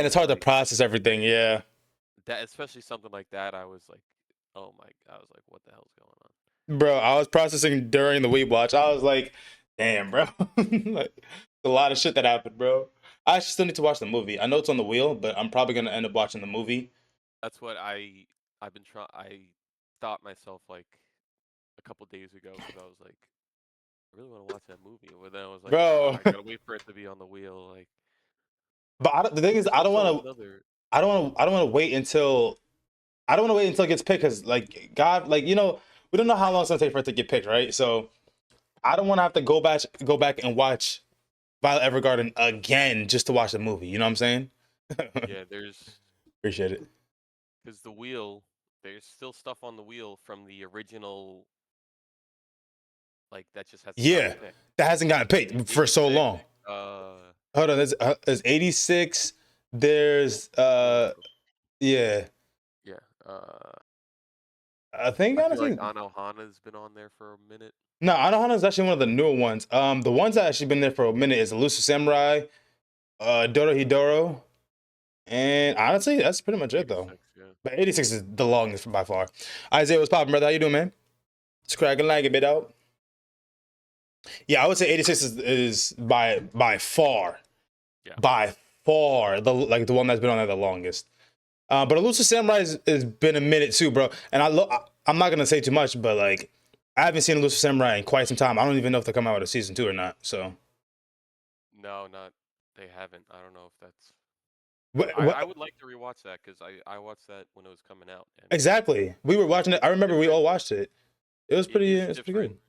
and it's hard to process everything. Yeah, that, especially something like that. I was like, oh my, I was like, what the hell's going on? bro. I was processing during the WeebWatch. I was like, damn, bro. Like, a lot of shit that happened, bro. I actually still need to watch the movie. I know it's on the wheel, but I'm probably gonna end up watching the movie. That's what I've been trying. I stopped myself like a couple days ago because I was like, I really want to watch that movie. But then I was like, Bro. I gotta wait for it to be on the wheel. Like, But the thing is, there's also another. I don't want to wait until it gets picked because, like, God, like, we don't know how long it's gonna take for it to get picked, right? So I don't want to have to go back and watch Violet Evergarden again just to watch the movie. You know what I'm saying? Yeah, there's Appreciate it. because the wheel. There's still stuff on the wheel from the original. Like that just hasn't gotten Yeah, picked. that hasn't gotten picked for so 86, long. Hold on, there's 86. There's yeah. Yeah. I think I feel honestly, like Anohana's been on there for a minute. no, Anohana is actually one of the newer ones. The ones that actually been there for a minute is Elusive Samurai, Dorohedoro, and honestly, that's pretty much it though. 86, yeah. But 86 is the longest by far. Isaiah, what's poppin', brother? How you doing, man? It's cracking like a bit out. Yeah, I would say 86 is by far, Yeah. by far the one that's been on there the longest. But Elusive Samurai has been a minute too, bro. And I'm not gonna say too much, but like I haven't seen Elusive Samurai in quite some time. I don't even know if they come out with a season 2 or not. So No, not they haven't. I don't know if that's. what, I would like to rewatch that because I watched that when it was coming out. And exactly? We were watching it. I remember we all watched it. It was pretty. is It was pretty different. good.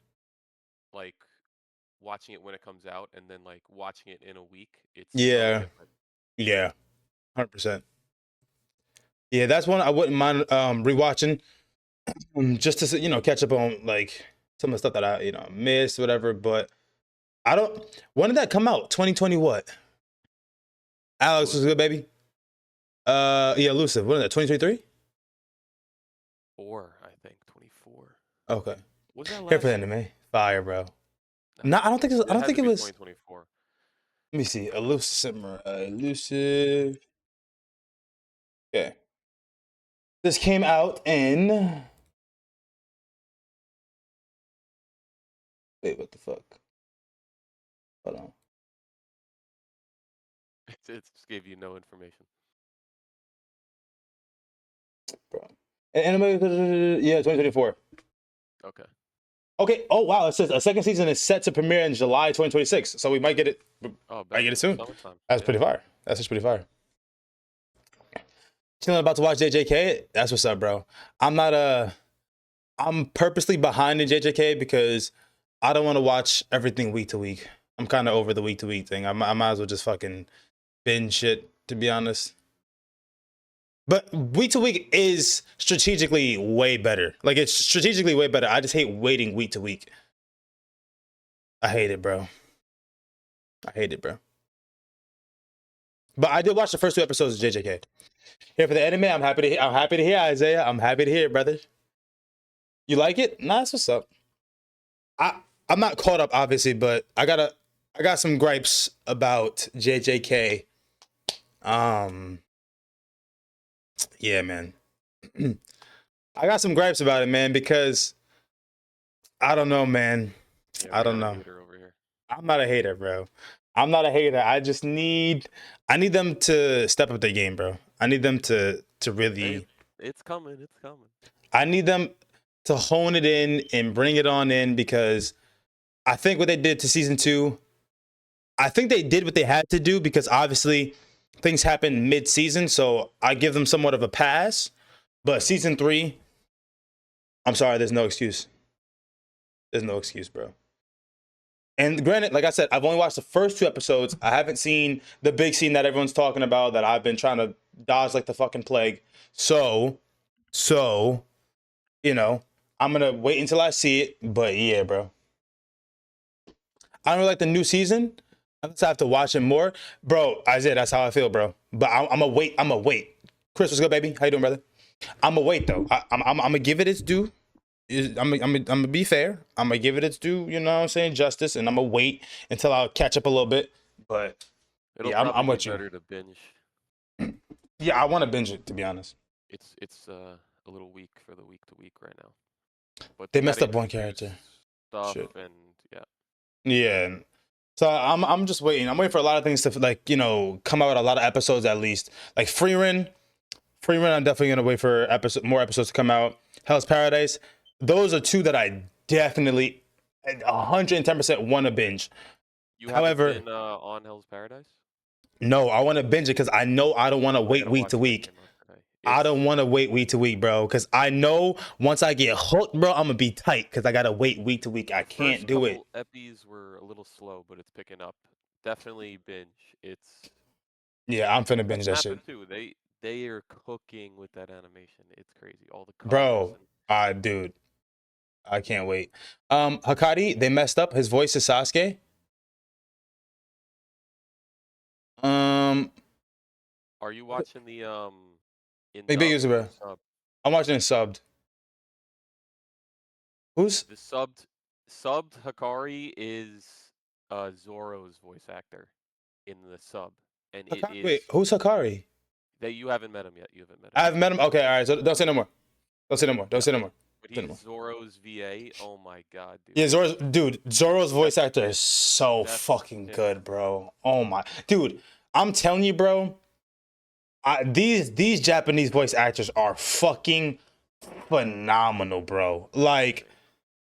Like watching it when it comes out and then like watching it in a week. It's so Yeah, different. yeah, 100%. Yeah, that's one I wouldn't mind rewatching, just to catch up on like some of the stuff that I missed, whatever. But I don't. When did that come out? 2020 what? Alex was good, baby. Yeah, Elusive. When is that? 2023? 4, I think 24. Okay. Was that Here for the last year? anime. Fire, bro. No, I don't think. I don't think it was. 2024. Let me see. Elusive. Okay. This came out in. Wait, what the fuck? Hold on. It just gave you no information. Bro. Anime, yeah, 2024. Okay. Okay. Oh wow! It says a second season is set to premiere in July 2026. So we might get it. Oh, I get it soon. Summertime. That's pretty fire. That's just pretty fire. Chilling about to watch JJK. That's what's up, bro. I'm purposely behind in JJK because I don't want to watch everything week to week. I'm kind of over the week to week thing. I might as well just fucking binge shit, to be honest. But week to week is strategically way better. Like, it's strategically way better. I just hate waiting week to week. I hate it, bro. I hate it, bro. But I did watch the first 2 episodes of JJK. Here for the anime, I'm happy to hear, Isaiah. I'm happy to hear it, brother. You like it? Nah, that's what's up. I'm not caught up, obviously, but I got some gripes about JJK. Yeah, man. I got some gripes about it, man, because I don't know, man. Yeah, I don't know. Over here. I'm not a hater, bro. I'm not a hater. I need them to step up their game, bro. I need them to really. It's coming. It's coming. I need them to hone it in and bring it on in because I think what they did to season 2, I think they did what they had to do because obviously things happen mid-season, so I give them somewhat of a pass. But season 3, I'm sorry, there's no excuse. There's no excuse, bro. And granted, like I said, I've only watched the first 2 episodes. I haven't seen the big scene that everyone's talking about that I've been trying to dodge like the fucking plague. So, I'm gonna wait until I see it. But yeah, bro. I don't really like the new season. I have to watch it more. Bro, Isaiah, that's how I feel, bro. But I'm gonna wait. Chris, what's good, baby? How you doing, brother? I'm gonna wait though. I'm gonna give it its due. I'm gonna be fair. I'm gonna give it its due. You know what I'm saying? Justice, and I'm gonna wait until I'll catch up a little bit. But It'll yeah, I'm probably with be you. better to binge. Yeah, I want to binge it, to be honest. It's a little weak for the week to week right now. But They they got messed to up one introduce character. stuff Shit. and yeah. Yeah. So I'm just waiting. I'm waiting for a lot of things to like, come out, a lot of episodes at least. Like Freerun, I'm definitely gonna wait for more episodes to come out. Hell's Paradise. Those are two that I definitely 110% want to binge. You haven't However, been on Hell's Paradise? no, I want to binge it because I know I don't want to Oh, I wait gotta week to watch it. It week. came out today. I It's don't want to wait week to week, bro. Because I know once I get hooked, bro, I'm gonna be tight. Because I gotta wait week to week. I the can't first do it. couple epis were a little slow, but it's picking up. Definitely binge. It's Yeah, I'm finna binge That's that shit, Mappa too. They are cooking with that animation. It's crazy. All the colors bro. and Dude, I can't wait. Hakari, they messed up. His voice is Sasuke. Um, are you watching the in big dub user, or bro. sub? I'm watching it subbed. Who's The subbed Hikari is Zoro's voice actor in the sub, and it Hakari? Wait, is who's Hakari? that you haven't met him yet. You haven't met him I've yet. met him. Okay, all right. So don't say no more. Don't say no more. Don't Yeah, say no more. but Say no he's more. Zoro's VA. Oh my god, dude. Yeah, Zoro's voice That's actor is so that's fucking him. good, bro. Oh my, dude, I'm telling you, bro. These Japanese voice actors are fucking phenomenal, bro. Like,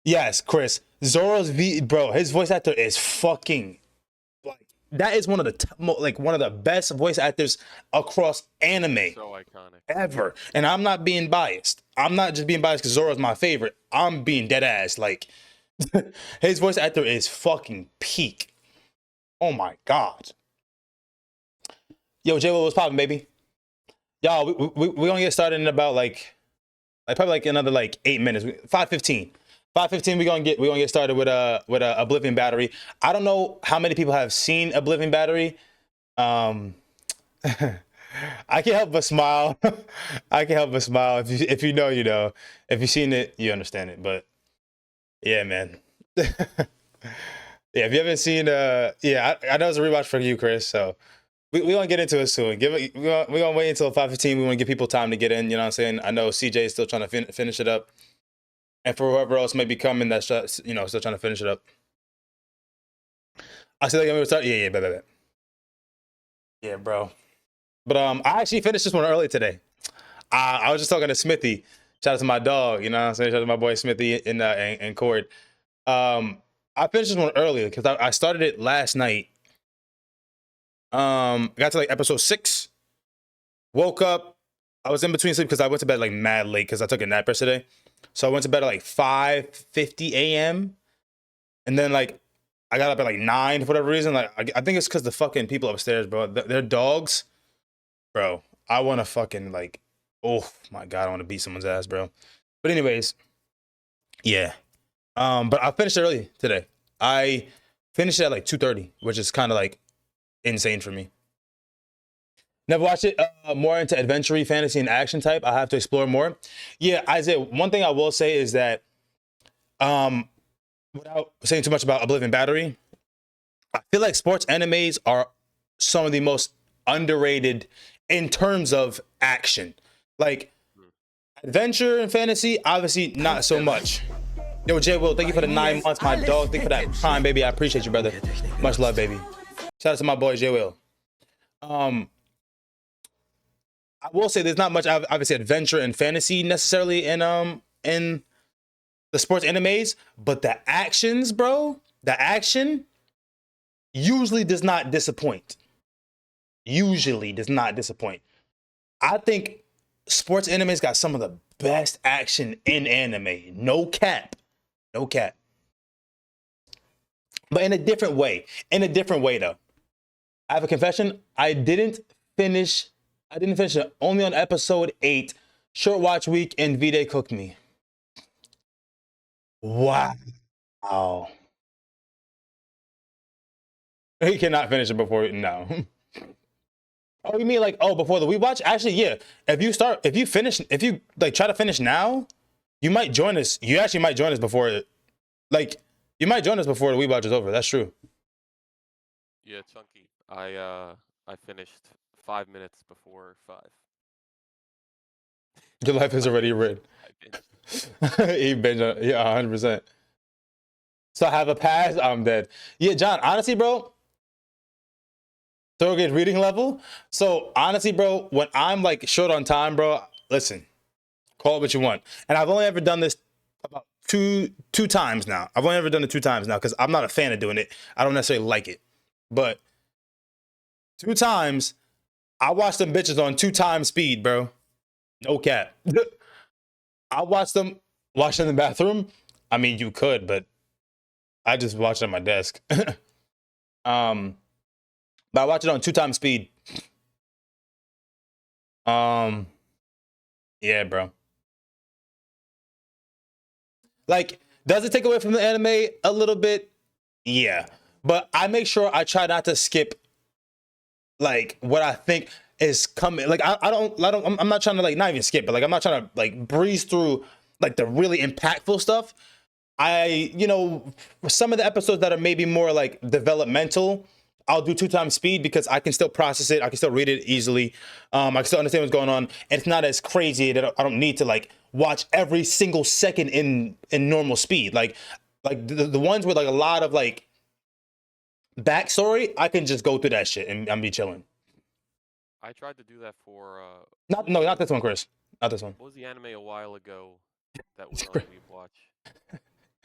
yes, Chris, bro, his voice actor is fucking like that is one of the like one of the best voice actors across anime So iconic. ever. And I'm not being biased. I'm not just being biased because Zoro's my favorite. I'm being dead ass. Like, his voice actor is fucking peak. Oh my god. Yo, J Will, what's poppin', baby? Y'all, we gonna get started in about probably like another like 8 minutes. 5:15. 5:15. We gonna get started with Oblivion Battery. I don't know how many people have seen Oblivion Battery. Um, I can't help but smile. I can't help but smile. If you know, you know. If you've seen it, you understand it. But yeah, man. Yeah, if you haven't seen, yeah, I know it's a rewatch for you, Chris. So we gonna get into it soon. We gonna wait until 5:15. We want to give people time to get in. You know what I'm saying? I know CJ is still trying to finish it up, and for whoever else may be coming, that's just, still trying to finish it up. I see like I'm gonna start. Yeah, bet. Yeah, bro. But I actually finished this one early today. I was just talking to Smithy. Shout out to my dog. You know what I'm saying? Shout out to my boy Smithy in Cord. I finished this one earlier because I started it last night. Got to like episode 6. Woke up. I was in between sleep because I went to bed like mad late because I took a nap yesterday. So I went to bed at like 5:50 a.m. And then like I got up at like 9 for whatever reason. Like I think it's because the fucking people upstairs, bro. Their dogs, bro. I want to fucking like, oh my god, I want to beat someone's ass, bro. But anyways, yeah. But I finished it early today. I finished it at like 2:30, which is kind of like insane for me. Never watched it. More into adventure, fantasy, and action type. I have to explore more. Yeah, Isaiah. One thing I will say is that, without saying too much about Oblivion Battery, I feel like sports animes are some of the most underrated in terms of action. Like adventure and fantasy, obviously not so much. Yo, Jay Will, thank you for the 9 months, my dog. Thank you for that prime, baby. I appreciate you, brother. Much love, baby. Shout out to my boy Jay Will. I will say there's not much obviously adventure and fantasy necessarily in the sports animes, but the actions, bro, the action usually does not disappoint. Usually does not disappoint. I think sports animes got some of the best action in anime. No cap. No cap. But in a different way. In a different way though. I have a confession. I didn't finish it only on episode 8. Short watch week and V-Day cooked me. Wow. He cannot finish it before, no. Oh, you mean like, before the WeebWatch? Actually, yeah. If you like try to finish now, you might join us. You actually might join us before you might join us before the WeebWatch is over. That's true. Yeah, Chunky. I finished 5 minutes before 5. Your life is already written. He binged, yeah, 100%. So I have a pass. I'm dead. Yeah, John. Honestly, bro, third grade reading level. So honestly, bro, when I'm like short on time, bro, listen, call it what you want. And I've only ever done this about two times now. I've only ever done it 2 times now because I'm not a fan of doing it. I don't necessarily like it, but 2 times I watched them bitches on 2 times speed, bro. No cap. I watched them in the bathroom. I mean, you could, but I just watched it on my desk. But I watched it on 2 times speed. Yeah, bro. Like, does it take away from the anime a little bit? Yeah, but I make sure I try not to skip like what I think is coming. Like, I'm not trying to like not even skip, but like I'm not trying to like breeze through like the really impactful stuff. Some of the episodes that are maybe more like developmental, I'll do 2 times speed because I can still process it. I can still read it easily. I can still understand what's going on. And it's not as crazy that I don't need to like watch every single second in normal speed. Like the ones with like a lot of like backstory, I can just go through that shit and I'm be chilling. I tried to do that for Not this one, Chris. Not this one. what was the anime a while ago that was on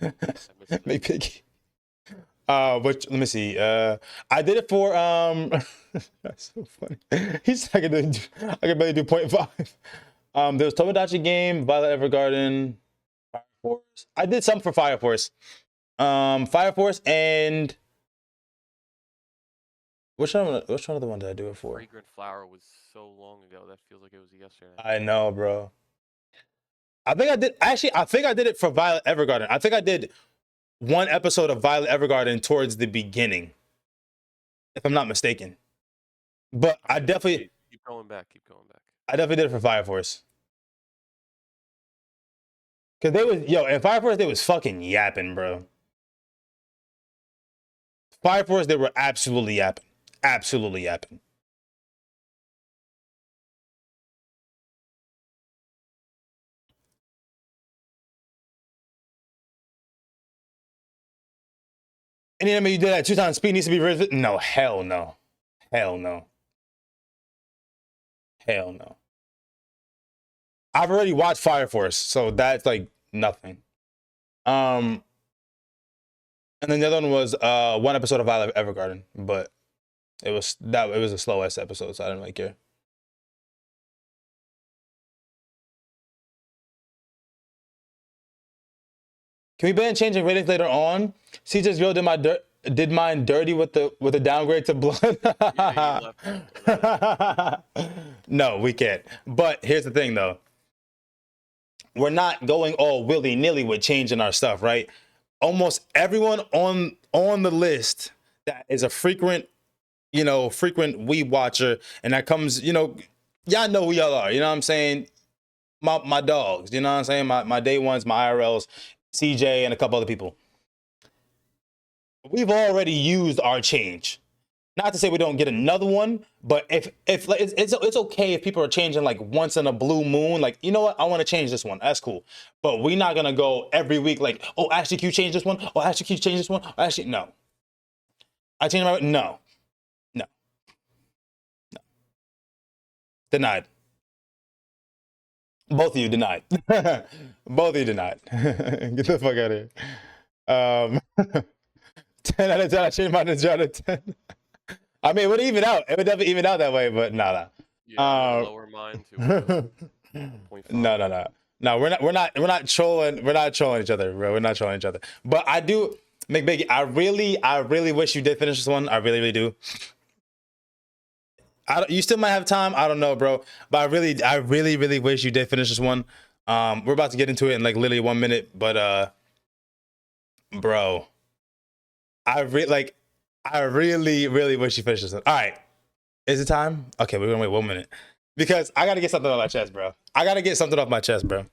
WeebWatch? Make piggy. Which let me see. I did it for that's so funny. He's like I can barely do 0.5. There was Tomodachi Game, Violet Evergarden, Fire Force. I did some for Fire Force. Fire Force and which one of the one did I do it for? Fragrant Flower was so long ago. That feels like it was yesterday. I know, bro. I think I did it for Violet Evergarden. I think I did one episode of Violet Evergarden towards the beginning, if I'm not mistaken. But I definitely keep going back. I definitely did it for Fire Force. Cause in Fire Force they was fucking yapping, bro. Fire Force they were absolutely yapping. Absolutely yapping. Any anime you did at 2 times speed needs to be revisited? No, hell no. Hell no. Hell no. I've already watched Fire Force, so that's like nothing. And then the other one was one episode of Violet Evergarden, but it was a slow ass episode, so I didn't really care. Can we ban changing ratings later on? CJ's girl did mine dirty with the downgrade to blood. No, we can't. But here's the thing though. We're not going all willy-nilly with changing our stuff, right? Almost everyone on the list that is a frequent Weeb watcher, and that comes, y'all know who y'all are, you know what I'm saying? My dogs, you know what I'm saying? My day ones, my IRLs, CJ, and a couple other people. We've already used our change. Not to say we don't get another one, but if it's okay if people are changing like once in a blue moon, like, you know what, I want to change this one. That's cool. But we're not gonna go every week like, oh, actually, can you change this one? Oh, actually, can you change this one? Oh, actually, no. I changed my no. Denied. Both of you denied. Both of you denied. Get the fuck out of here. 10 out of 10. I changed mine to 10 out of 10. I mean, it would even out. It would definitely even out that way, but nah. Yeah, lower mine to 0.5. No, we're not trolling. We're not trolling each other, bro. We're not trolling each other. But I do, McBiggie. I really wish you did finish this one. I really do. You still might have time. I don't know, bro. But I really wish you did finish this one. We're about to get into it in like literally 1 minute, but bro, I really wish you finished this one. All right, is it time? Okay, we're gonna wait 1 minute because I gotta get something off my chest, bro. I gotta get something off my chest, bro.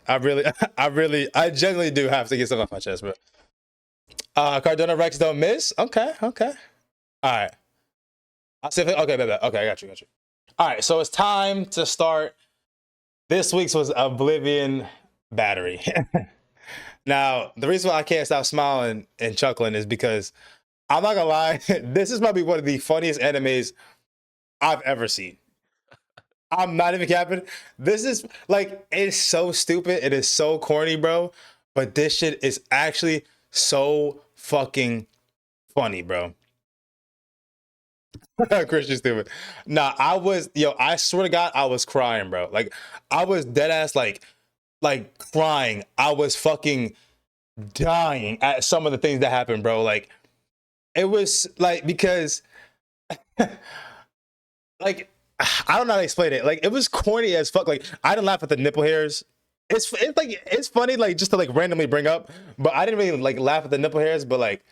I genuinely do have to get something off my chest, bro. Cardona Rex don't miss. Okay. All right. I'll see if okay, baby. Okay, I got you. All right, so it's time to start This week's was Oblivion Battery. Now, the reason why I can't stop smiling and chuckling is because I'm not gonna lie, this is probably one of the funniest animes I've ever seen. I'm not even capping. This is like, it's so stupid. It is so corny, bro. But this shit is actually so fucking funny, bro. Christian stupid. Nah, I swear to God, I was crying, bro. Like, I was dead ass, like crying. I was fucking dying at some of the things that happened, bro. Like, it was like, because like, I don't know how to explain it. Like, it was corny as fuck. Like, I didn't laugh at the nipple hairs. It's like, it's funny, like, just to like randomly bring up, but I didn't really like laugh at the nipple hairs, but like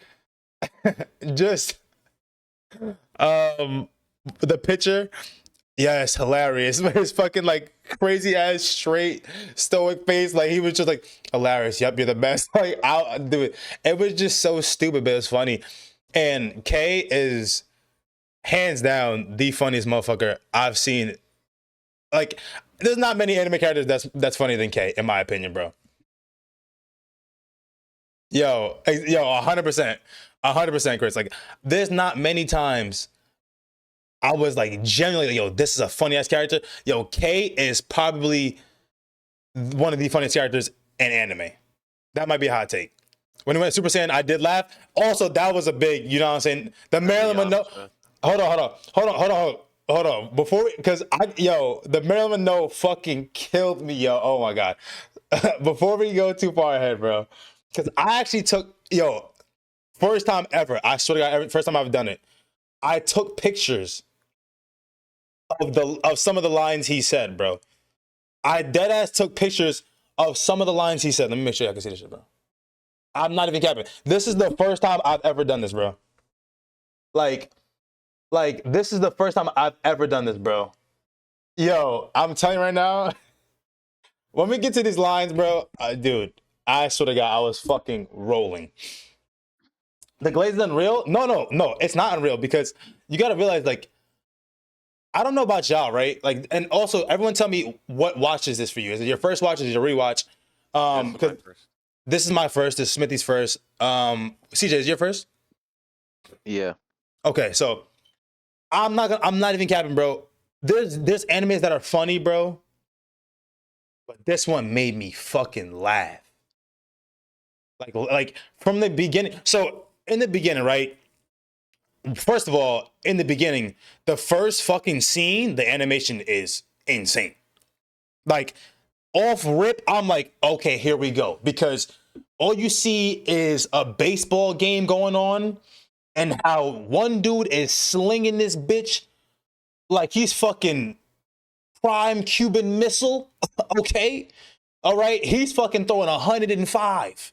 just um the picture. Yeah, it's hilarious. His fucking like crazy ass straight stoic face, like he was just like hilarious. Yep, you're the best. Like, I'll do it. It was just so stupid, but it's funny. And K is hands down the funniest motherfucker I've seen. Like, there's not many anime characters that's funnier than K, in my opinion, bro. Yo, 100%, 100%, Chris. Like, there's not many times I was like genuinely like, yo, this is a funny ass character. Yo, K is probably one of the funniest characters in anime. That might be a hot take. When he went Super Saiyan, I did laugh. Also, that was a big, you know what I'm saying? The Marilyn Monroe. Hold on. Before, because the Marilyn Monroe fucking killed me, yo. Oh my God. Before we go too far ahead, bro. Because I actually took, first time ever, I swear to God, first time I've done it. I took pictures of some of the lines he said, bro. I dead ass took pictures of some of the lines he said. Let me make sure I can see this shit, bro. I'm not even capping. This is the first time I've ever done this, bro. Like, this is the first time I've ever done this, bro. Yo, I'm telling you right now, when we get to these lines, bro, dude, I swear to God, I was fucking rolling. The glaze is unreal? No, it's not unreal, because you gotta realize, like, I don't know about y'all, right? Like, and also, everyone tell me what watch is this for you? Is it your first watch? Is it your rewatch? This is my Because first. this is my first. This is Smithy's first. CJ, is your first? Yeah. Okay, so I'm not even capping, bro. There's animes that are funny, bro, but this one made me fucking laugh. Like from the beginning. So in the beginning, right? First of all, in the beginning, the first fucking scene, the animation is insane. Like, off rip, I'm like, okay, here we go. Because all you see is a baseball game going on, and how one dude is slinging this bitch like he's fucking prime Cuban missile. Okay. All right. He's fucking throwing 105.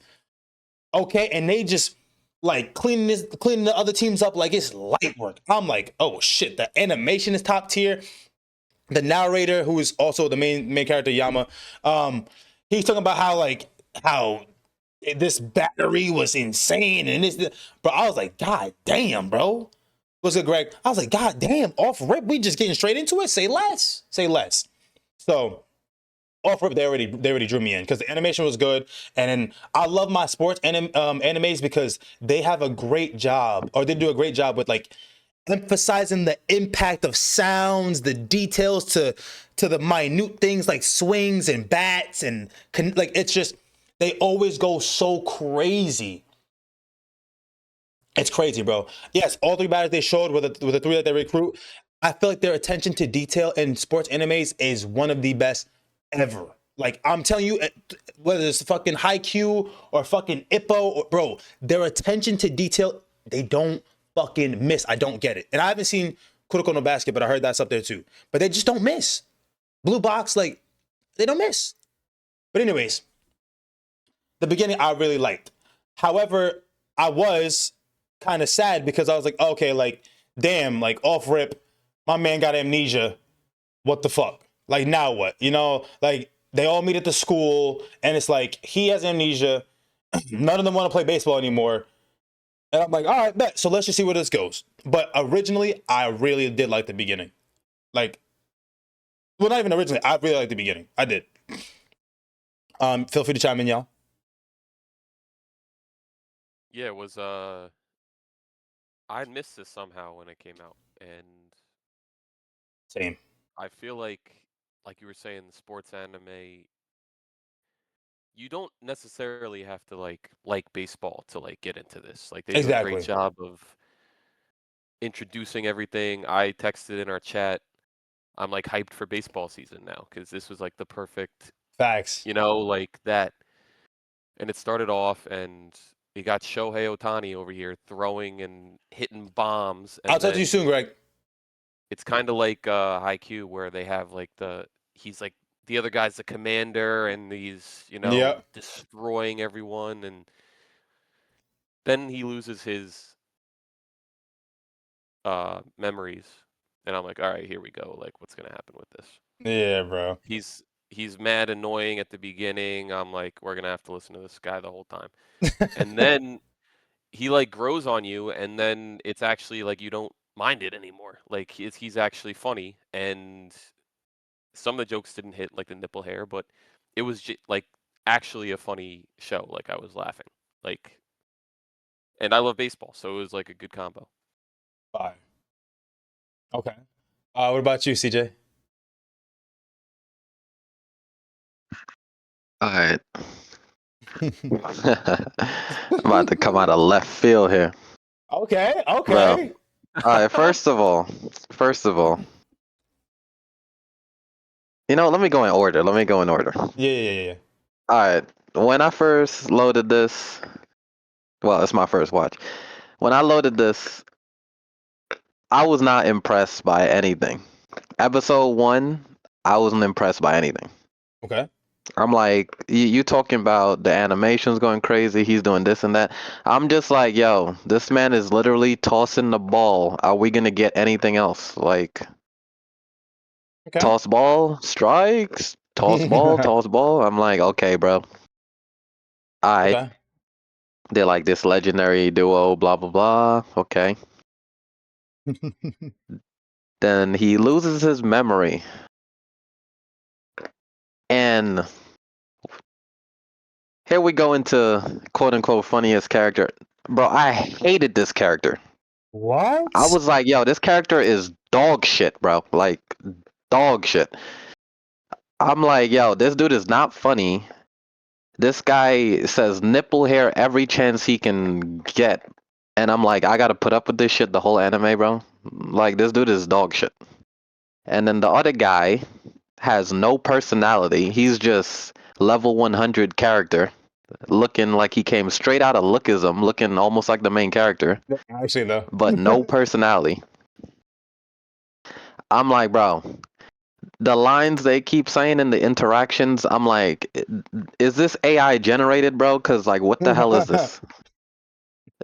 Okay. And they just like cleaning the other teams up like it's light work. I'm like, oh shit, the animation is top tier. The narrator, who is also the main character, Yama, he's talking about how this battery was insane and but I was like, God damn, bro. What's good, Greg? I was like, God damn, off rip, we just getting straight into it. Say less. Say less. So off rip, they already drew me in because the animation was good, and then I love my sports animes because they have a great job, or they do a great job with like emphasizing the impact of sounds, the details to the minute things like swings and bats and like it's just they always go so crazy. It's crazy, bro. Yes, all three batters they showed with the three that they recruit. I feel like their attention to detail in sports animes is one of the best ever. Like, I'm telling you, whether it's fucking Haikyuu or fucking Ippo, or, bro, their attention to detail, they don't fucking miss. I don't get it. And I haven't seen Kuroko no Basket, but I heard that's up there too. But they just don't miss. Blue Box, like, they don't miss. But anyways, the beginning I really liked. However, I was kind of sad because I was like, okay, like, damn, like off rip, my man got amnesia. What the fuck? Like, now what? You know, like they all meet at the school and it's like he has amnesia. None of them want to play baseball anymore. And I'm like, all right, bet. So let's just see where this goes. But originally, I really did like the beginning. Like Well, not even originally. I really liked the beginning. I did. Feel free to chime in, y'all. Yeah, it was I missed this somehow when it came out, and Same. I feel like you were saying, the sports anime, you don't necessarily have to like baseball to like get into this. Like they do a great Exactly. job of introducing everything. I texted in our chat, I'm like hyped for baseball season now because this was like the perfect, Facts. like that. And it started off, and you got Shohei Ohtani over here throwing and hitting bombs, I'll and talk to you soon, then Greg. it's kind of like Haikyuu, where they have like he's like the other guy's the commander, and he's Yep. destroying everyone, and then he loses his memories, and I'm like, all right, here we go. Like, what's gonna happen with this? Yeah, bro. He's mad annoying at the beginning. I'm like, we're gonna have to listen to this guy the whole time, and then he like grows on you, and then it's actually like you don't mind it anymore. Like he's actually funny, and some of the jokes didn't hit like the nipple hair, but it was like actually a funny show. Like I was laughing, like, and I love baseball, so it was like a good combo. Bye. Okay. What about you, CJ? All right. I'm about to come out of left field here, Okay. bro. Okay. All right. First of all, let me go in order. Yeah. All right. When I first loaded this, well, it's my first watch. When I loaded this, I was not impressed by anything. Episode 1, I wasn't impressed by anything. Okay. I'm like, you talking about the animations going crazy, he's doing this and that. I'm just like, yo, this man is literally tossing the ball. Are we gonna get anything else? Like, Okay. toss ball, strikes, toss ball, toss ball. I'm like, okay, bro. Alright. Okay. They're like this legendary duo, blah blah blah. Okay. Then he loses his memory. And here we go into quote unquote funniest character. Bro, I hated this character. I What? was like, yo, this character is dog shit, bro. Like, dog shit. I'm like, yo, this dude is not funny. This guy says nipple hair every chance he can get. And I'm like, I gotta put up with this shit the whole anime, bro. Like, this dude is dog shit. And then the other guy has no personality. He's just level 100 character, looking like he came straight out of Lookism, looking almost like the main character, Actually, though. but no personality. I'm like, bro, the lines they keep saying in the interactions, I'm like, is this AI generated, bro? Because, like, what the hell is this?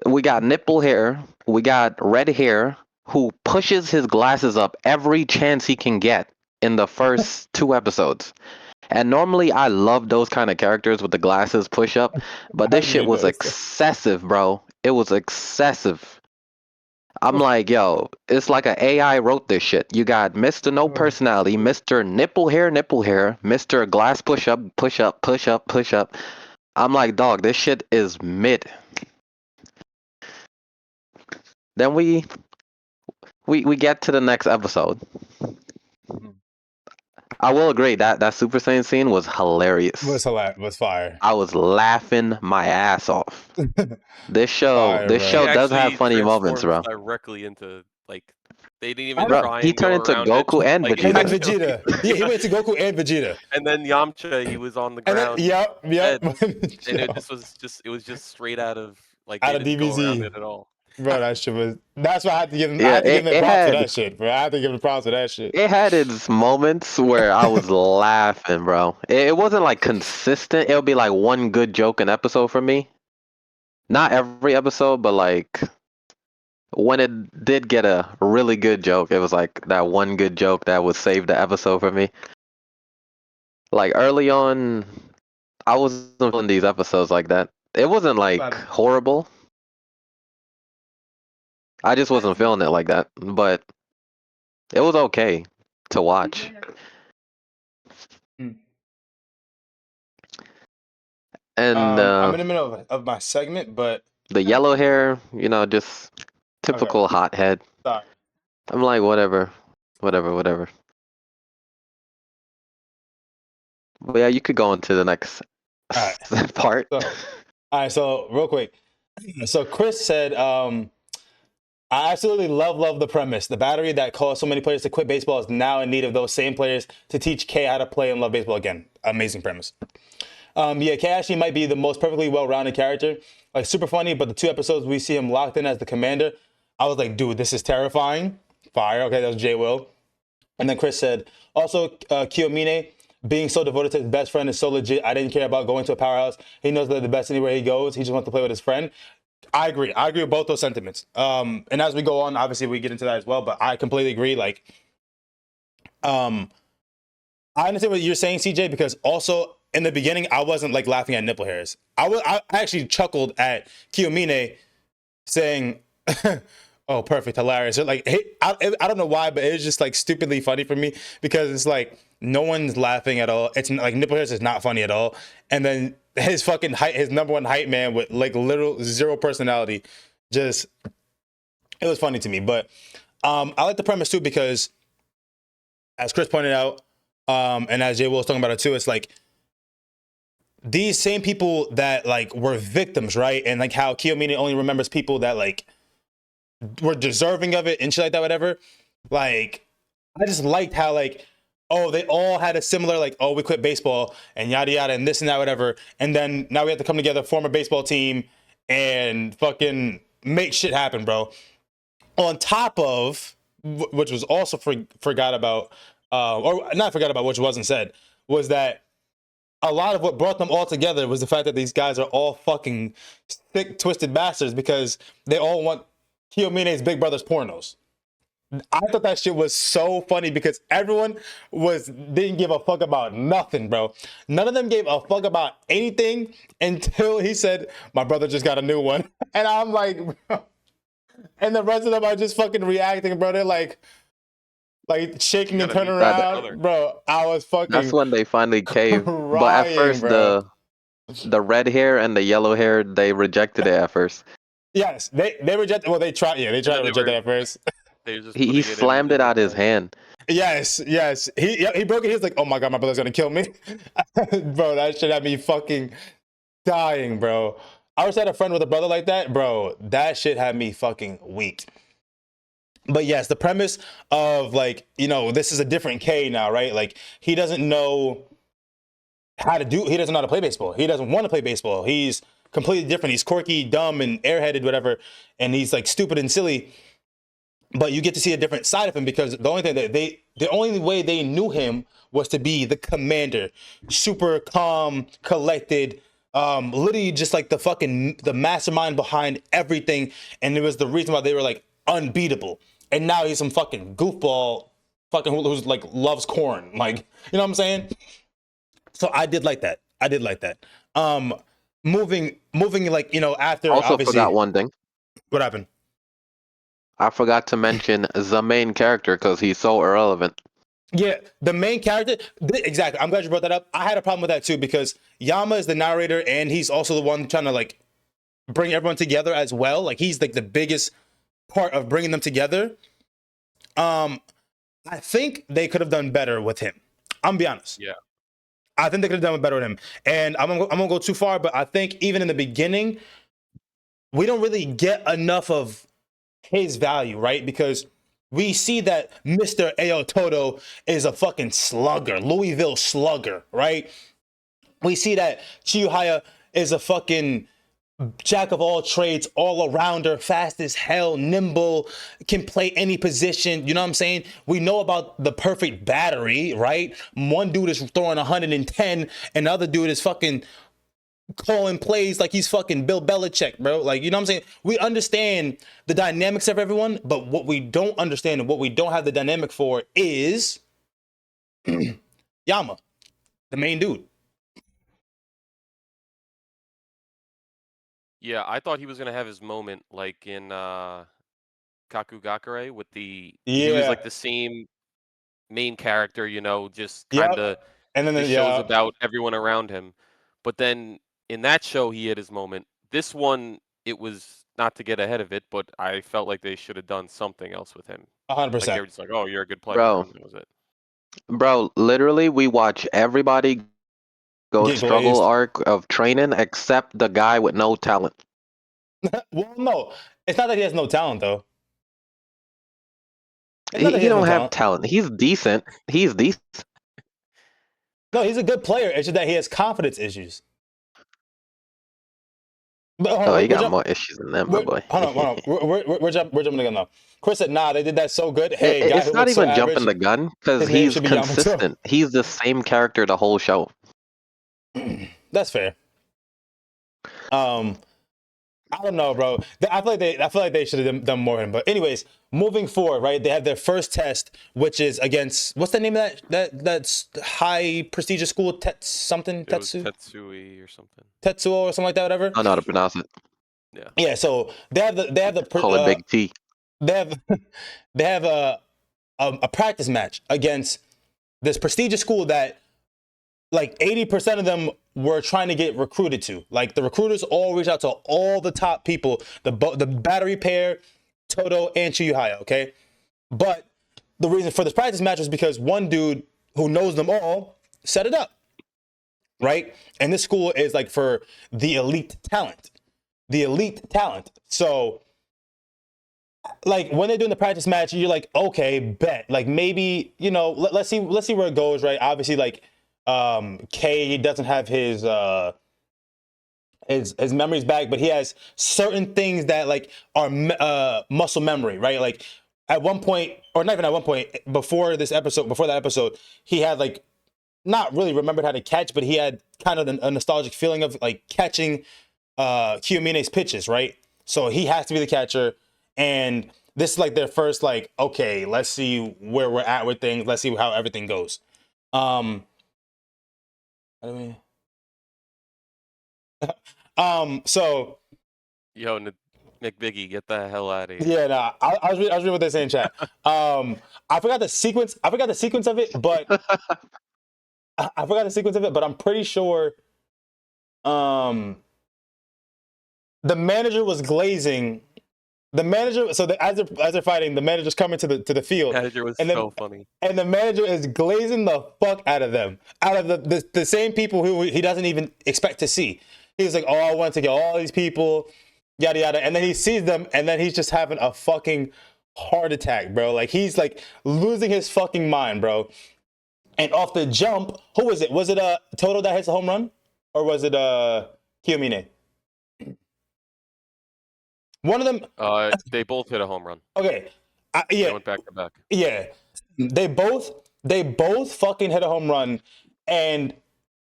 We got nipple hair, we got red hair, who pushes his glasses up every chance he can get in the first 2 episodes. And normally I love those kind of characters with the glasses push up, but I this shit didn't was notice that. excessive, bro. It was excessive. I'm like, yo, it's like an AI wrote this shit. You got Mr. No Personality, Mr. Nipple Hair, Mr. Glass Push Up, Push Up, Push Up, Push Up. I'm like, dog, this shit is mid. Then we get to the next episode. I will agree that Super Saiyan scene was hilarious. Was fire. I was laughing my ass off. This show, Fire, this bro. He show does have actually funny moments, transforms bro. directly into like they didn't I even know. Bro, try he and go turned into around it. Goku and Like And then Vegeta. actually, Vegeta. Yeah, he went to Goku and Vegeta. and then Yamcha, he was on the And then, ground yep. dead, and Yo, it was just straight out of like out they of didn't go around it DBZ. at all. Bro, that shit was. That's why I had to give him. I Yeah, had to give him it props for had that shit, bro. I had to give him props for that shit. it had its moments where I was laughing, bro. It wasn't like consistent. It'll be like one good joke an episode for me. Not every episode, but like when it did get a really good joke, it was like that one good joke that would save the episode for me. Like early on, I wasn't feeling these episodes like that. It wasn't like horrible. I just wasn't feeling it like that. But it was okay to watch. And I'm in the middle of my segment, but the yellow hair, just okay, typical hothead. sorry. I'm like, whatever. But yeah, you could go into the next All right. part. So, all right. So real quick. So Chris said, I absolutely love the premise. The battery that caused so many players to quit baseball is now in need of those same players to teach Kay how to play and love baseball again. Amazing premise. Yeah, Kay actually might be the most perfectly well-rounded character. Like super funny, but the 2 episodes we see him locked in as the commander, I was like, dude, this is terrifying. Fire. Okay, that was Jay Will. And then Chris said, also, Kiyomine being so devoted to his best friend is so legit. I didn't care about going to a powerhouse. He knows they're the best anywhere he goes. He just wants to play with his friend. I agree. I agree with both those sentiments. And as we go on, obviously we get into that as well. But I completely agree. Like, I understand what you're saying, CJ, because also in the beginning I wasn't like laughing at nipple hairs. I actually chuckled at Kiyomine saying, "Oh, perfect, hilarious." Like, hey, I don't know why, but it's just like stupidly funny for me because it's like no one's laughing at all. It's like nipple hairs is not funny at all, and then his fucking his number one hype man with like literal zero personality, just it was funny to me. But I like the premise too because, as Chris pointed out, and as Jay Will was talking about it too, it's like these same people that like were victims, right? And like how Kiyomine only remembers people that like were deserving of it and shit like that, whatever. Like, I just liked how like, oh, they all had a similar like, oh, we quit baseball and yada yada and this and that, whatever. And then now we have to come together, form a baseball team, and fucking make shit happen, bro. On top of, which was also forgot about, or not forgot about, which wasn't said, was that a lot of what brought them all together was the fact that these guys are all fucking sick, twisted bastards because they all want Kiyomine's big brother's pornos. I thought that shit was so funny because everyone didn't give a fuck about nothing, bro. None of them gave a fuck about anything until he said, "My brother just got a new one," and I'm like, bro. And the rest of them are just fucking reacting, bro. They're like shaking and turning around, bro. I was fucking. That's when they finally caved. But at first, bro. the red hair and the yellow hair, they rejected it at first. Yes, they rejected. Well, they tried. Yeah, they tried to reject it at first. He slammed it out his hand. Yes. He broke it. He was like, "Oh my god, my brother's gonna kill me," bro. That shit had me fucking dying, bro. I always had a friend with a brother like that, bro. That shit had me fucking weak. But yes, the premise of like, this is a different K now, right? Like he doesn't know he doesn't know how to play baseball. He doesn't want to play baseball. He's completely different. He's quirky, dumb, and airheaded, whatever. And he's like stupid and silly. But you get to see a different side of him because the only way they knew him was to be the commander, super calm, collected, literally just like the mastermind behind everything. And it was the reason why they were like unbeatable. And now he's some fucking goofball, fucking who's like loves corn, like, you know what I'm saying? So I did like that. Moving like, after I also obviously forgot one thing. What happened? I forgot to mention the main character because he's so irrelevant. Yeah, the main character. Exactly. I'm glad you brought that up. I had a problem with that too because Yama is the narrator and he's also the one trying to like bring everyone together as well. Like he's like the biggest part of bringing them together. I think they could have done better with him. I'm gonna be honest. Yeah. I think they could have done better with him. And I'm gonna go too far, but I think even in the beginning, we don't really get enough of his value, right? Because we see that Mr. Ayo Todo is a fucking slugger, Louisville slugger, right? We see that Chiyuhaya is a fucking jack of all trades, all arounder, fast as hell, nimble, can play any position. You know what I'm saying? We know about the perfect battery, right? One dude is throwing 110, and the other dude is fucking calling plays like he's fucking Bill Belichick, bro. Like, you know what I'm saying? We understand the dynamics of everyone, but what we don't understand and what we don't have the dynamic for is Yama, the main dude. Yeah, I thought he was gonna have his moment like in Kakugakure with he was like the same main character, just kind of And then This show's yeah, about everyone around him. But then in that show, he had his moment. This one, it was not to get ahead of it, but I felt like they should have done something else with him. Like they 100%. were just like, "Oh, you're a good player," Bro, and that was it. bro, literally, we watch everybody go Get struggle glazed. arc of training except the guy with no talent. Well, no, it's not that he has no talent though. It's not He, that he he has no don't have talent. talent. He's decent. He's decent. No, he's a good player. It's just that he has confidence issues. But hold Oh, on, he got more issues than that, my boy. hold on. We're jumping the gun now. Chris said, "Nah, they did that so good. Hey, guy It's who not looks so even jumping average, the gun because his name he's should be Yamato." consistent. He's the same character the whole show. That's fair. I don't know, bro. I feel like they should have done more of him. But anyways, moving forward, right? They have their first test, which is against what's the name of that's high prestigious school, It was Tetsui or something. Tetsuo or something like that, whatever. I don't know how to pronounce it. Yeah. Yeah. So they have Call it Big T. they have they have a practice match against this prestigious school that like 80% of them were trying to get recruited to. Like the recruiters all reach out to all the top people, the battery pair, Toto and Chiyuhaya, okay? But the reason for this practice match was because one dude who knows them all set it up, right? And this school is like for the elite talent. The elite talent. So like when they're doing the practice match, you're like, okay, bet. Like maybe, you know, let's see where it goes, right? Obviously, like K doesn't have his memories back, but he has certain things that like are muscle memory, right? Like at one point, or not even at one point, before that episode, he had like not really remembered how to catch, but he had kind of a nostalgic feeling of like catching Kiyomine's pitches, right? So he has to be the catcher, and this is like their first like, okay, let's see where we're at with things. Let's see how everything goes. I mean, so Yo, McBiggie, get the hell out of here. yeah, nah, I was reading what they're saying in chat. I forgot the sequence. I forgot the sequence of it, but I forgot the sequence of it. But I'm pretty sure, the manager was glazing. The manager, so as they're fighting, the manager's coming to the field. The manager was and then, so funny. And the manager is glazing the fuck out of them, out of the same people who he doesn't even expect to see. He's like, oh, I want to get all these people, yada yada, and then he sees them, and then he's just having a fucking heart attack, bro. Like he's like losing his fucking mind, bro. And off the jump, who was it? Was it Toto that hits a home run, or was it Kiyomine? One of them. They both hit a home run. Okay. Yeah. They went back to back. Yeah. They both fucking hit a home run, and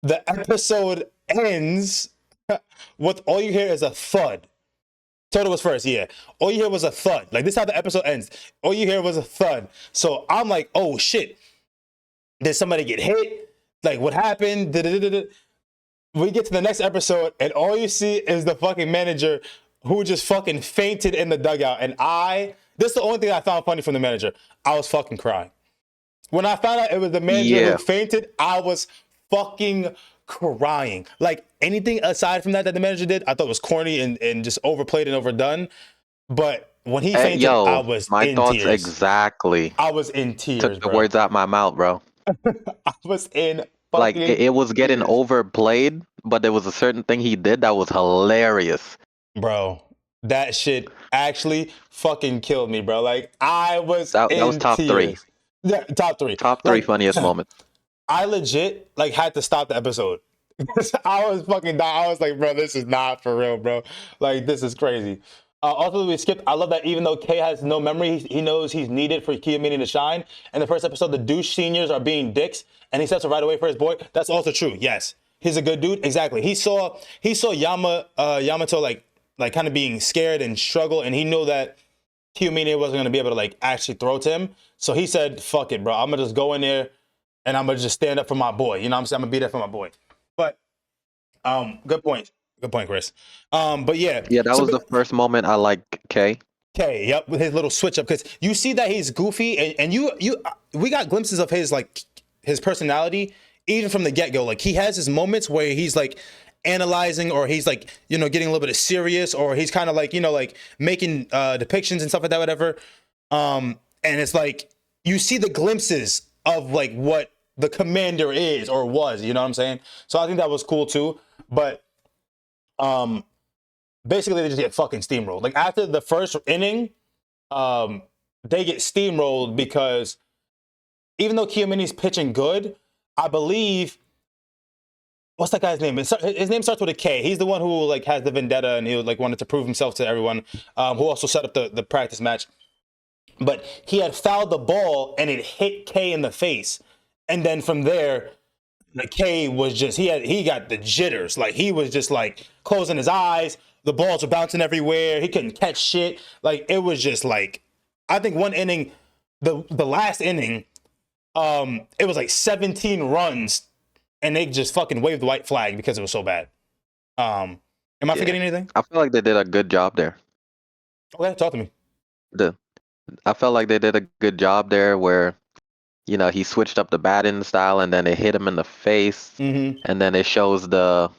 the episode ends with all you hear is a thud. Toto was first, yeah. All you hear was a thud. Like this is how the episode ends. All you hear was a thud. So I'm like, oh shit. Did somebody get hit? Like what happened? We get to the next episode, and all you see is the fucking manager who just fucking fainted in the dugout. And this is the only thing I found funny from the manager. I was fucking crying. When I found out it was the manager who fainted, I was fucking crying. Like anything aside from that the manager did, I thought was corny and just overplayed and overdone. But when he fainted, I was in tears. Exactly. I was in tears, Took the words out my mouth, bro. I was in like it was getting overplayed, but there was a certain thing he did that was hilarious. Bro, that shit actually fucking killed me, bro. Like I was that was top tears. 3. Yeah, top 3. Top 3 funniest moments. I legit like had to stop the episode. I was fucking dying. I was like, bro, this is not for real, bro. Like this is crazy. Also, we skipped. I love that even though K has no memory, he knows he's needed for Kiyomine to shine. In the first episode, the douche seniors are being dicks, and he sets it right away for his boy. That's also true. Yes, he's a good dude. Exactly. He saw Yamato like kind of being scared and struggle, and he knew that Kiyomine wasn't gonna be able to like actually throw to him. So he said, "Fuck it, bro. I'm gonna just go in there, and I'm gonna just stand up for my boy. You know what I'm saying? I'm gonna be there for my boy." But good point. Good point, Chris. But yeah. Yeah, that was the first moment I liked K. K, yep, with his little switch up, because you see that he's goofy, and we got glimpses of his like his personality even from the get-go. Like, he has his moments where he's like analyzing, or he's like, you know, getting a little bit of serious, or he's kind of like, you know, like making depictions and stuff like that, whatever. And it's like you see the glimpses of like what the commander is or was, you know what I'm saying? So I think that was cool too. But basically they just get fucking steamrolled. Like, after the first inning, they get steamrolled because even though Chiellini's pitching good, I believe, what's that guy's name? His name starts with a K. He's the one who like has the vendetta, and he like wanted to prove himself to everyone. Who also set up the practice match. But he had fouled the ball and it hit K in the face, and then from there, the K was just he got the jitters. Like, he was just like closing his eyes. The balls were bouncing everywhere. He couldn't catch shit. Like, it was just like, I think one inning, the last inning, it was like 17 runs, and they just fucking waved the white flag because it was so bad. Am I forgetting anything? I feel like they did a good job there. Okay, talk to me. I felt like they did a good job there where, you know, he switched up the batting style and then it hit him in the face, Mm-hmm. and then it shows the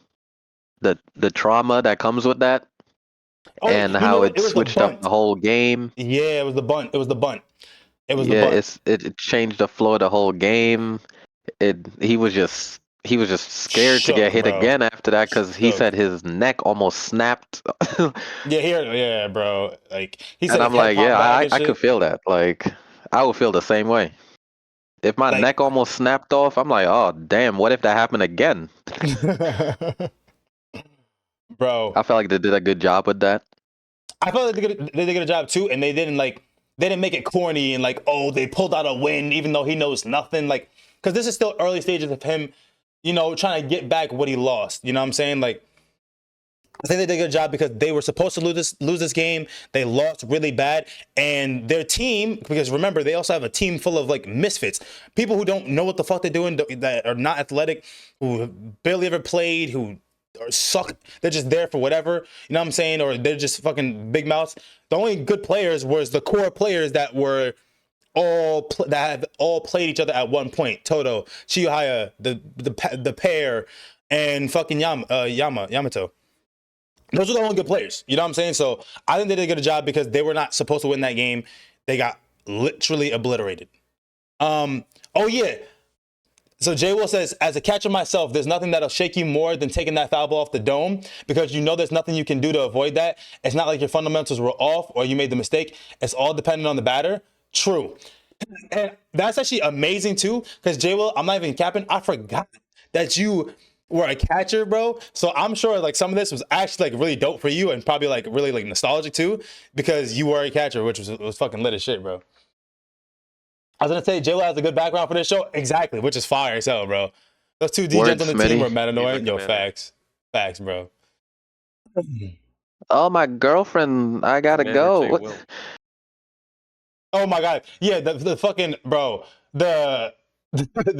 trauma that comes with that, and how it switched up the whole game. Yeah, it was the bunt. It was the bunt. It changed the flow of the whole game. He was just scared to get hit again after that, because he said his neck almost snapped. Yeah, bro. Like, he said, and I'm like, yeah, I could feel that. Like, I would feel the same way. If my neck almost snapped off, I'm like, oh damn, what if that happened again? Bro, I felt like they did a good job with that. I felt like they did a good job too, and they didn't make it corny and like, oh, they pulled out a win even though he knows nothing. Like, because this is still early stages of him, you know, trying to get back what he lost. You know what I'm saying? Like, I think they did a good job because they were supposed to lose this game. They lost really bad, and their team, because remember, they also have a team full of like misfits, people who don't know what the fuck they're doing, that are not athletic, who barely ever played, who suck. They're just there for whatever, you know what I'm saying, or they're just fucking big mouths. The only good players was the core players that were that have all played each other at one point. Toto, Chihaya, the pair, and fucking Yamato. Those are the only good players. You know what I'm saying? So I think they did a good job because they were not supposed to win that game. They got literally obliterated. Oh yeah. So J. Will says, as a catcher myself, there's nothing that'll shake you more than taking that foul ball off the dome, because you know there's nothing you can do to avoid that. It's not like your fundamentals were off or you made the mistake. It's all dependent on the batter. True. And that's actually amazing too, because J. Will, I'm not even capping, I forgot that you were a catcher, bro. So I'm sure like some of this was actually like really dope for you, and probably like really like nostalgic too, because you were a catcher, which was fucking lit as shit, bro. I was gonna say J. Will has a good background for this show, exactly, which is fire as hell, bro. Those two DJs on the team were mad annoying. Yo, facts, bro. Oh, my girlfriend, I gotta go. Oh my god, yeah, the fucking bro, the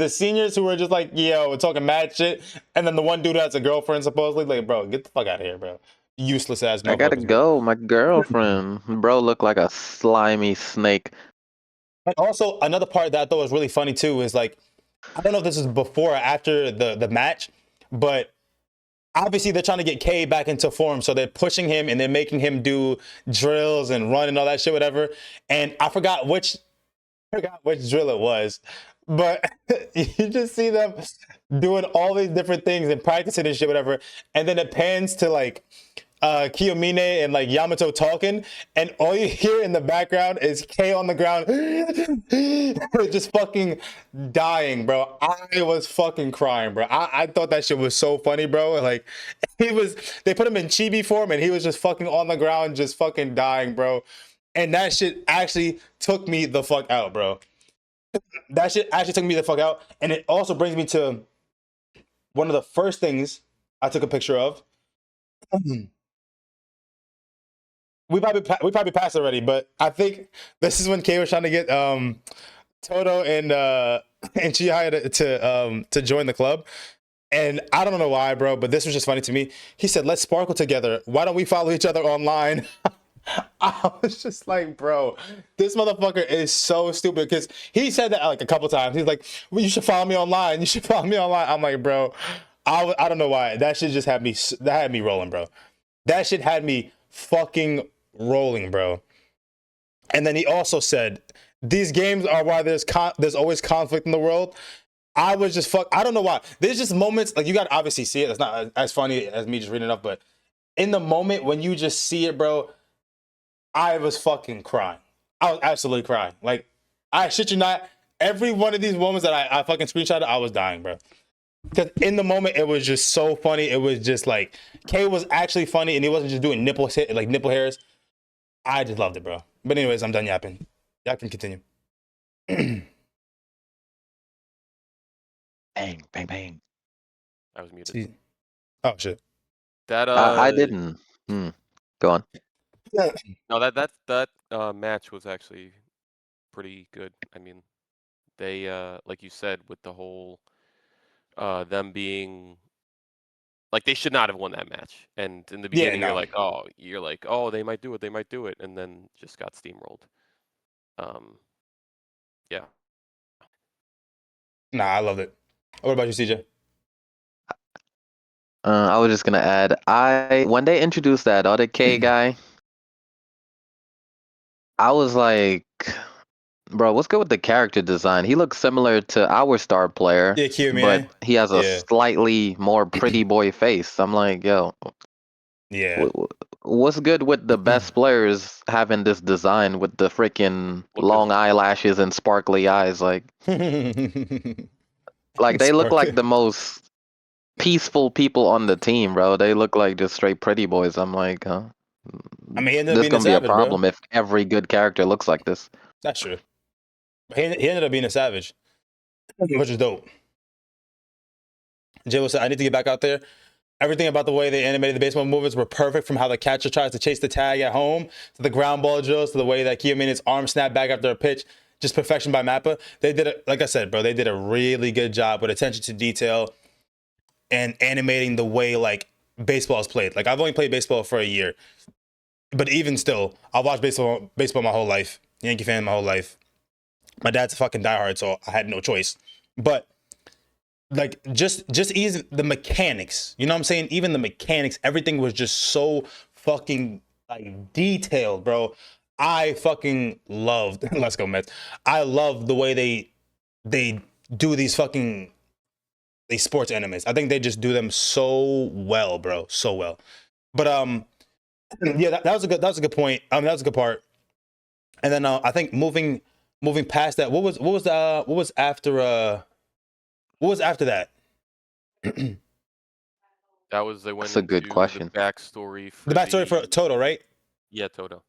seniors who were just like, yo, talking mad shit, and then the one dude who has a girlfriend supposedly, like, bro, get the fuck out of here, bro. Useless ass motherfuckers. I gotta go, my girlfriend. Bro looked like a slimy snake. And also, another part that I thought was really funny too is like, I don't know if this is before or after the match, but obviously they're trying to get K back into form, so they're pushing him and they're making him do drills and run and all that shit, whatever. And I forgot which drill it was, but you just see them doing all these different things and practicing and shit, whatever. And then it pans to like Kiyomine and like Yamato talking, and all you hear in the background is K on the ground just fucking dying, bro. I was fucking crying, bro. I thought that shit was so funny, bro. Like, they put him in chibi form and he was just fucking on the ground just fucking dying, bro. And that shit actually took me the fuck out, bro. That shit actually took me the fuck out. And it also brings me to one of the first things I took a picture of. We probably passed already, but I think this is when Kay was trying to get Toto and Chihaya to join the club. And I don't know why, bro, but this was just funny to me. He said, let's sparkle together. Why don't we follow each other online? I was just like, bro, this motherfucker is so stupid because he said that like a couple times. He's like, well, you should follow me online. You should follow me online. I'm like, bro, I don't know why. That shit just had me, that had me rolling, bro. That shit had me fucking rolling, bro. And then he also said, these games are why there's always conflict in the world. I was just I don't know why. There's just moments like you got to obviously see it. It's not as funny as me just reading it up, but in the moment when you just see it, bro, I was fucking crying. I was absolutely crying. Like, I shit you not, every one of these moments that I fucking screenshotted, I was dying, bro. Because in the moment, it was just so funny. It was just like, K was actually funny, and he wasn't just doing nipple hairs. I just loved it, bro. But anyways, I'm done yapping. Y'all can continue. Bang, bang, bang. I was muted. See? Oh shit. That I didn't. Go on. no, that match was actually pretty good. I mean, they like you said with the whole them being like they should not have won that match. And in the Yeah, beginning no. you're like, "Oh, they might do it," and then just got steamrolled. Yeah. Nah, I loved it. What about you, CJ? I was just gonna add, when they introduced that other K guy, I was like, bro, what's good with the character design? He looks similar to our star player, Yeah, Q, but man. he has a Yeah. slightly more pretty boy face. I'm like, yo, Yeah. what's good with the best players having this design with the freaking Look of long eyelashes and sparkly eyes? Like they look like the most peaceful people on the team, bro. They look like just straight pretty boys. I'm like, huh? I mean, he ended up This being a gonna be a savage, bro. problem if every good character looks like this. That's true. But he ended up being a savage, which is dope. Jay said, I need to get back out there. Everything about the way they animated the baseball movements were perfect, from how the catcher tries to chase the tag at home to the ground ball drills to the way that Kiyomine's arm snapped back after a pitch. Just perfection by Mappa. They did it, like I said, bro, they did a really good job with attention to detail and animating the way like baseball is played. Like, I've only played baseball for a year, but even still, I've watched baseball my whole life. Yankee fan my whole life. My dad's a fucking diehard, so I had no choice. But like just easy the mechanics, you know what I'm saying? Even the mechanics, everything was just so fucking like detailed, bro. I fucking loved let's go Mets. I love the way they do these fucking these sports animes. I think they just do them so well, bro. So well. But yeah, that was a good point. That was a good part. And then I think moving past that, what was after that? that was they went That's a good into the question. backstory The for backstory for Toto, right? yeah, Toto.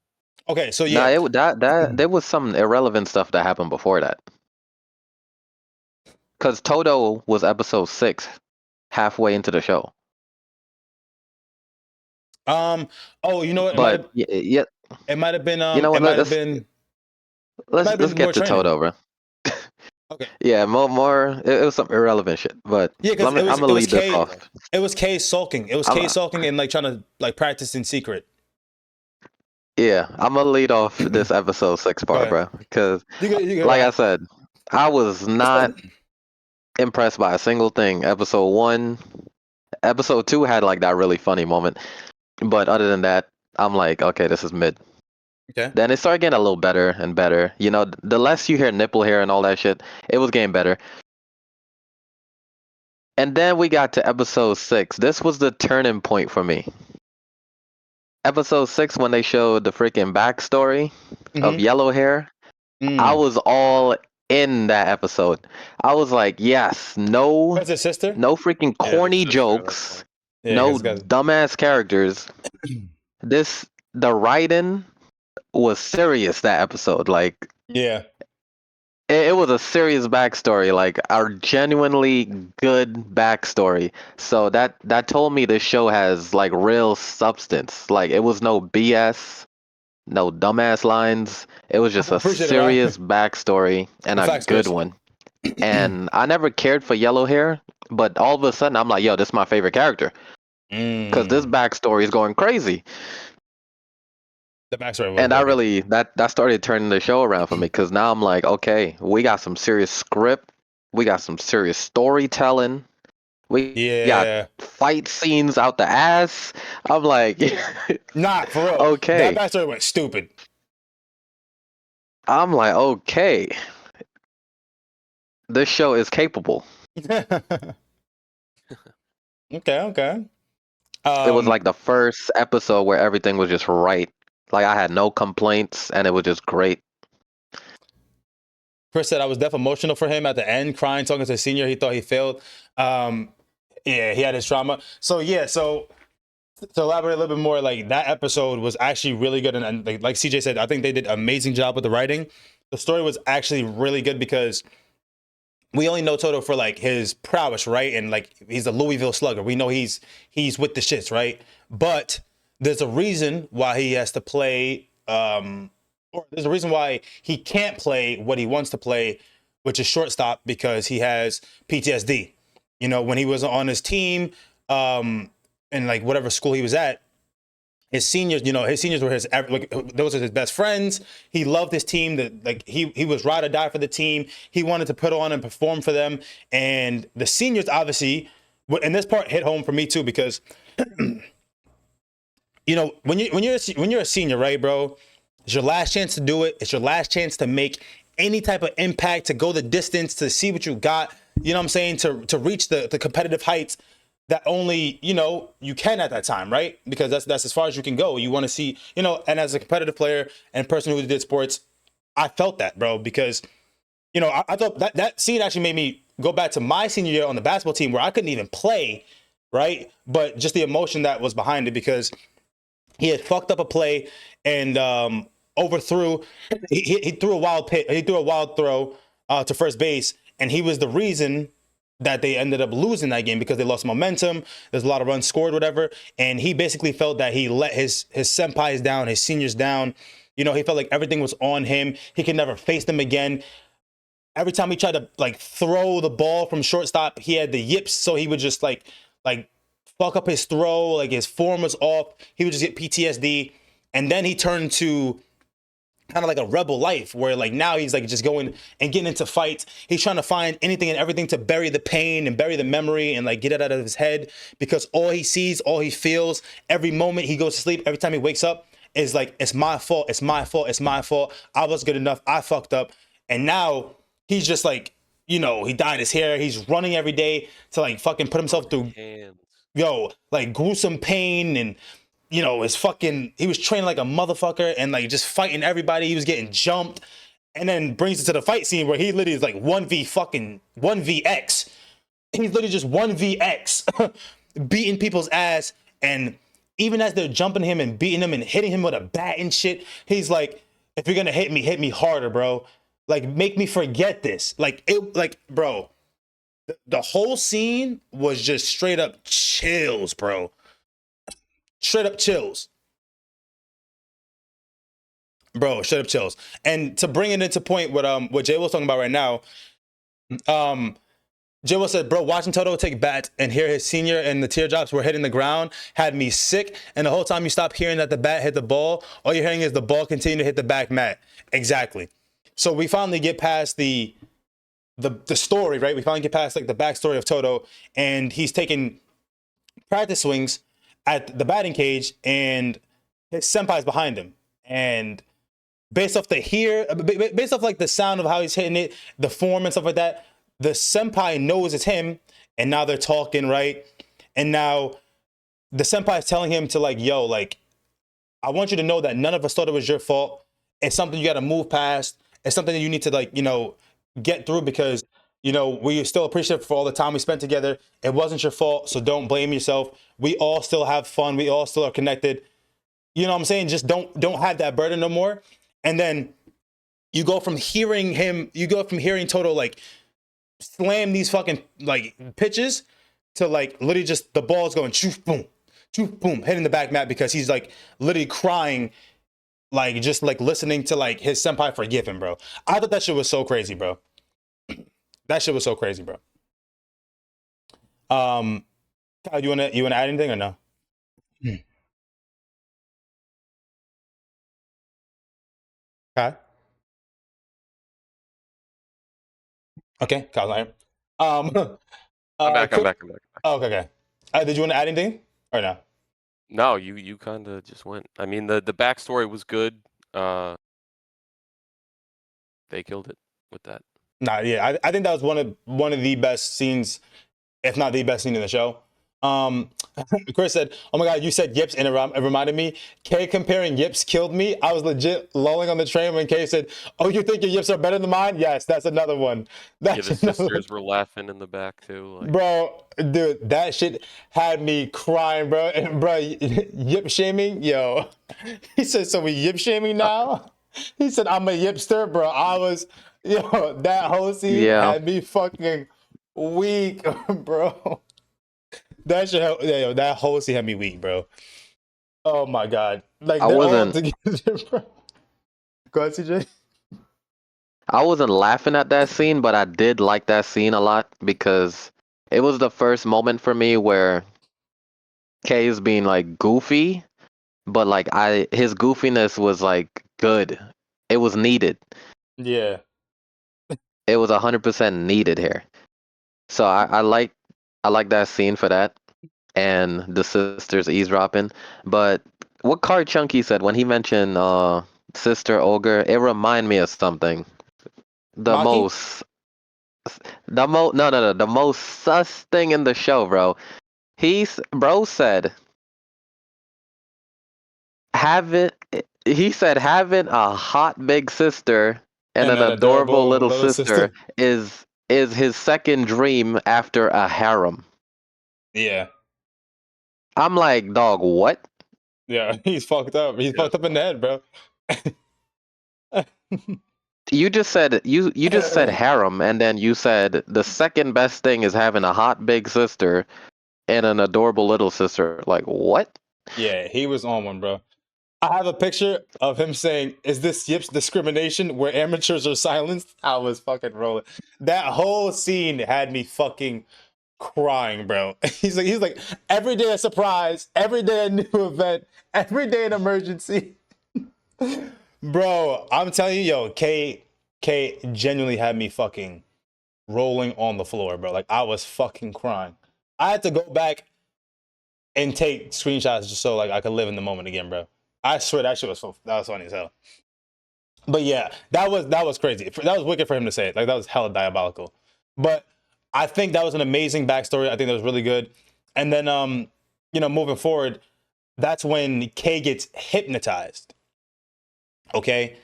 Okay, so Nah, yeah. that there was some irrelevant stuff that happened before that. Cause Toto was episode 6, halfway into the show. Oh, you know what? But yeah, It might have been you know what? it might have Let's been more get to training. Toto, bro. Okay. Yeah, more. It was some irrelevant shit. But Yeah, because I'm gonna it was lead this K off. it was K sulking. It was I'm, K sulking and like trying to like practice in secret. yeah, I'm gonna lead off this episode 6 Go part, ahead. bro. Because You go like I ahead. said, I was not impressed by a single thing. Episode 1, episode 2 had like that really funny moment, but other than that, I'm like, okay, this is mid. Okay. Then it started getting a little better and better. You know, the less you hear nipple hair and all that shit, it was getting better. And then we got to episode 6. This was the turning point for me. Episode 6, when they showed the freaking backstory of Mm-hmm. yellow hair, I was all in that episode. I was like, yes, That's his sister? no freaking Yeah, the corny sister at that jokes, point. Yeah, no because dumbass characters. The writing was serious that episode. Like, yeah. it was a serious backstory, like a genuinely good backstory. So that told me this show has like real substance. Like, it was no BS, no dumbass lines. It was just a Appreciate it, man. serious backstory and a Facts, good bitch. one. And I never cared for yellow hair, but all of a sudden I'm like, yo, this is my favorite character because this backstory is going crazy. The backstory was And I really good. really that started turning the show around for me because now I'm like, okay, we got some serious script, we got some serious storytelling, we got Yeah. fight scenes out the ass. I'm like, Nah, for real. That okay. backstory went stupid. I'm like, okay, this show is capable. Okay. It was Um, like the first episode where everything was just right. Like I had no complaints and it was just great. Chris said I was deaf emotional for him at the end, crying, talking to a senior. He thought he failed. Yeah, he had his trauma. So yeah, so to elaborate a little bit more, like that episode was actually really good, and like CJ said, I think they did an amazing job with the writing. The story was actually really good because we only know Toto for like his prowess, right? And like he's a Louisville Slugger. We know he's with the shits, right? But there's a reason why he has to play, or there's a reason why he can't play what he wants to play, which is shortstop, because he has PTSD. You know, when he was on his team, and like whatever school he was at, his seniors, his seniors were like, those are his best friends. He loved his team. That like he was ride or die for the team. He wanted to put on and perform for them. And the seniors, obviously, and this part hit home for me too because when you're a senior, right, bro? It's your last chance to do it. It's your last chance to make any type of impact, to go the distance, to see what you got. You know what I'm saying? To reach the competitive heights that only you can at that time, right? Because that's as far as you can go. You want to see, and as a competitive player and person who did sports, I felt that, bro, because I thought that scene actually made me go back to my senior year on the basketball team where I couldn't even play, right? But just the emotion that was behind it because he had fucked up a play and overthrew. He threw a wild pit. He threw a wild throw to first base, and he was the reason that they ended up losing that game because they lost momentum. There's a lot of runs scored, whatever, and he basically felt that he let his senpais down, his seniors down. He felt like everything was on him. He could never face them again. Every time he tried to like throw the ball from shortstop, he had the yips, so he would just like fuck up his throw, like his form was off. He would just get PTSD, and then he turned to kind of like a rebel life where like now he's like just going and getting into fights. He's trying to find anything and everything to bury the pain and bury the memory and like get it out of his head because all he sees, all he feels, every moment he goes to sleep, every time he wakes up is like, it's my fault, it's my fault, it's my fault. I wasn't good enough. I fucked up. And now he's just like, he dyed his hair. He's running every day to like fucking put himself through, Hands. like gruesome pain and he was training like a motherfucker and like just fighting everybody. He was getting jumped, and then brings it to the fight scene where he literally is like 1vX. He's literally just 1vX beating people's ass. And even as they're jumping him and beating him and hitting him with a bat and shit, he's like, if you're gonna hit me harder, bro. Like, make me forget this. Bro, the whole scene was just straight up chills, bro. Straight up chills. Bro, straight up chills. And to bring it into point what Jay was talking about right now, Jay Will said, bro, watching Toto take bats and hear his senior and the teardrops were hitting the ground had me sick. And the whole time you stop hearing that the bat hit the ball, all you're hearing is the ball continue to hit the back mat. Exactly. So we finally get past the story, right? We finally get past like the backstory of Toto, and he's taking practice swings at the batting cage, and his senpai's behind him. And based off based off like the sound of how he's hitting it, the form and stuff like that, the senpai knows it's him, and now they're talking, right? And now the senpai is telling him to like, yo, like, I want you to know that none of us thought it was your fault. It's something you got to move past. It's something that you need to like, get through because, we still appreciate for all the time we spent together. It wasn't your fault, so don't blame yourself. We all still have fun. We all still are connected. You know what I'm saying? Just don't have that burden no more. And then you go from hearing Toto like slam these fucking like pitches to like literally just the ball's going choof boom, hitting the back mat because he's like literally crying, like just like listening to like his senpai forgive him, bro. I thought that shit was so crazy, bro. That shit was so crazy, bro. Kyle, you wanna add anything or no? Okay. Okay. Kyle's not here. I'm back. I'm Chris- back. I'm back. Oh, okay. Okay. Did you want to add anything or no? No, you kind of just went. I mean, the backstory was good. They killed it with that. Nah, yeah. I think that was one of the best scenes, if not the best scene in the show. Um, Chris said, "Oh my God, you said yips," and it reminded me. Kay comparing yips killed me. I was legit lolling on the train when Kay said, "Oh, you think your yips are better than mine?" Yes, that's another one. Yeah, That's the another sisters were laughing in the back too. Like, bro, dude, that shit had me crying, bro. And bro, yip shaming, yo. He said, "So we yip shaming now?" He said, "I'm a yipster, bro." I was, yo, that whole scene Yeah, had me fucking weak, bro. That shit, yeah, yo, that whole scene had me weak, bro. Oh my God, like I they're all wasn't together, bro. Go ahead, CJ. I wasn't laughing at that scene, but I did like that scene a lot because it was the first moment for me where Kay is being like goofy, but like his goofiness was like good. It was needed. Yeah, It was 100% needed here. So I like that scene for that and the sisters eavesdropping. But what Card Chunky said when he mentioned Sister Ogre, it reminded me of something. The Maki. most no, the most sus thing in the show, bro. Bro said having he said having a hot big sister and And an an adorable adorable little little sister sister. is his second dream after a harem. Yeah, I'm like, dog, what? yeah, he's fucked up. He's yeah, fucked up in the head, bro. You just said harem, and then you said the second best thing is having a hot big sister and an adorable little sister. Like what? Yeah, he was on one, bro. I have a picture of him saying, "Is this Yips discrimination where amateurs are silenced?" I was fucking rolling. That whole scene had me fucking crying, bro. He's like, every day a surprise, every day a new event, every day an emergency. Bro, I'm telling you, yo, K genuinely had me fucking rolling on the floor, bro. Like I was fucking crying. I had to go back and take screenshots just so like I could live in the moment again, bro. I swear that shit was that was funny as hell. But yeah, that was crazy. That was wicked for him to say it. Like that was hella diabolical. But I think that was an amazing backstory. I think that was really good. And then moving forward, that's when Kay gets hypnotized. Okay.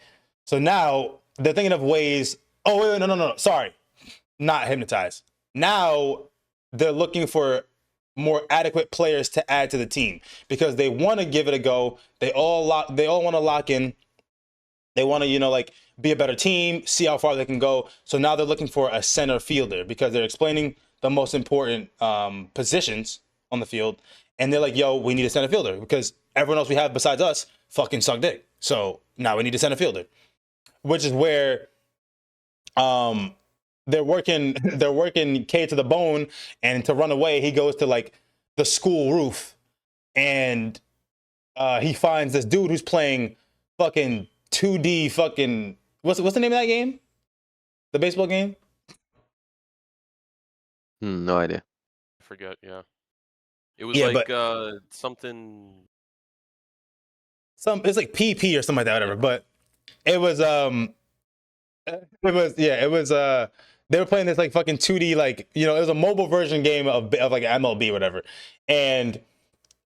So now they're thinking of ways. Oh, wait, no. Sorry. Not hypnotized. Now they're looking for more adequate players to add to the team because they want to give it a go. They all want to lock in. They want to, like be a better team, see how far they can go. So now they're looking for a center fielder because they're explaining the most important positions on the field. And they're like, yo, we need a center fielder because everyone else we have besides us fucking suck dick. So now we need a center fielder, which is where um they're working K to the bone, and to run away, he goes to like the school roof, and he finds this dude who's playing fucking 2D fucking what's the name of that game? The baseball game? No idea. I forget. Yeah, it was Yeah, like but something. it's like PP or something like that, whatever. But it was they were playing this like fucking 2D like it was a mobile version game of like MLB or whatever. And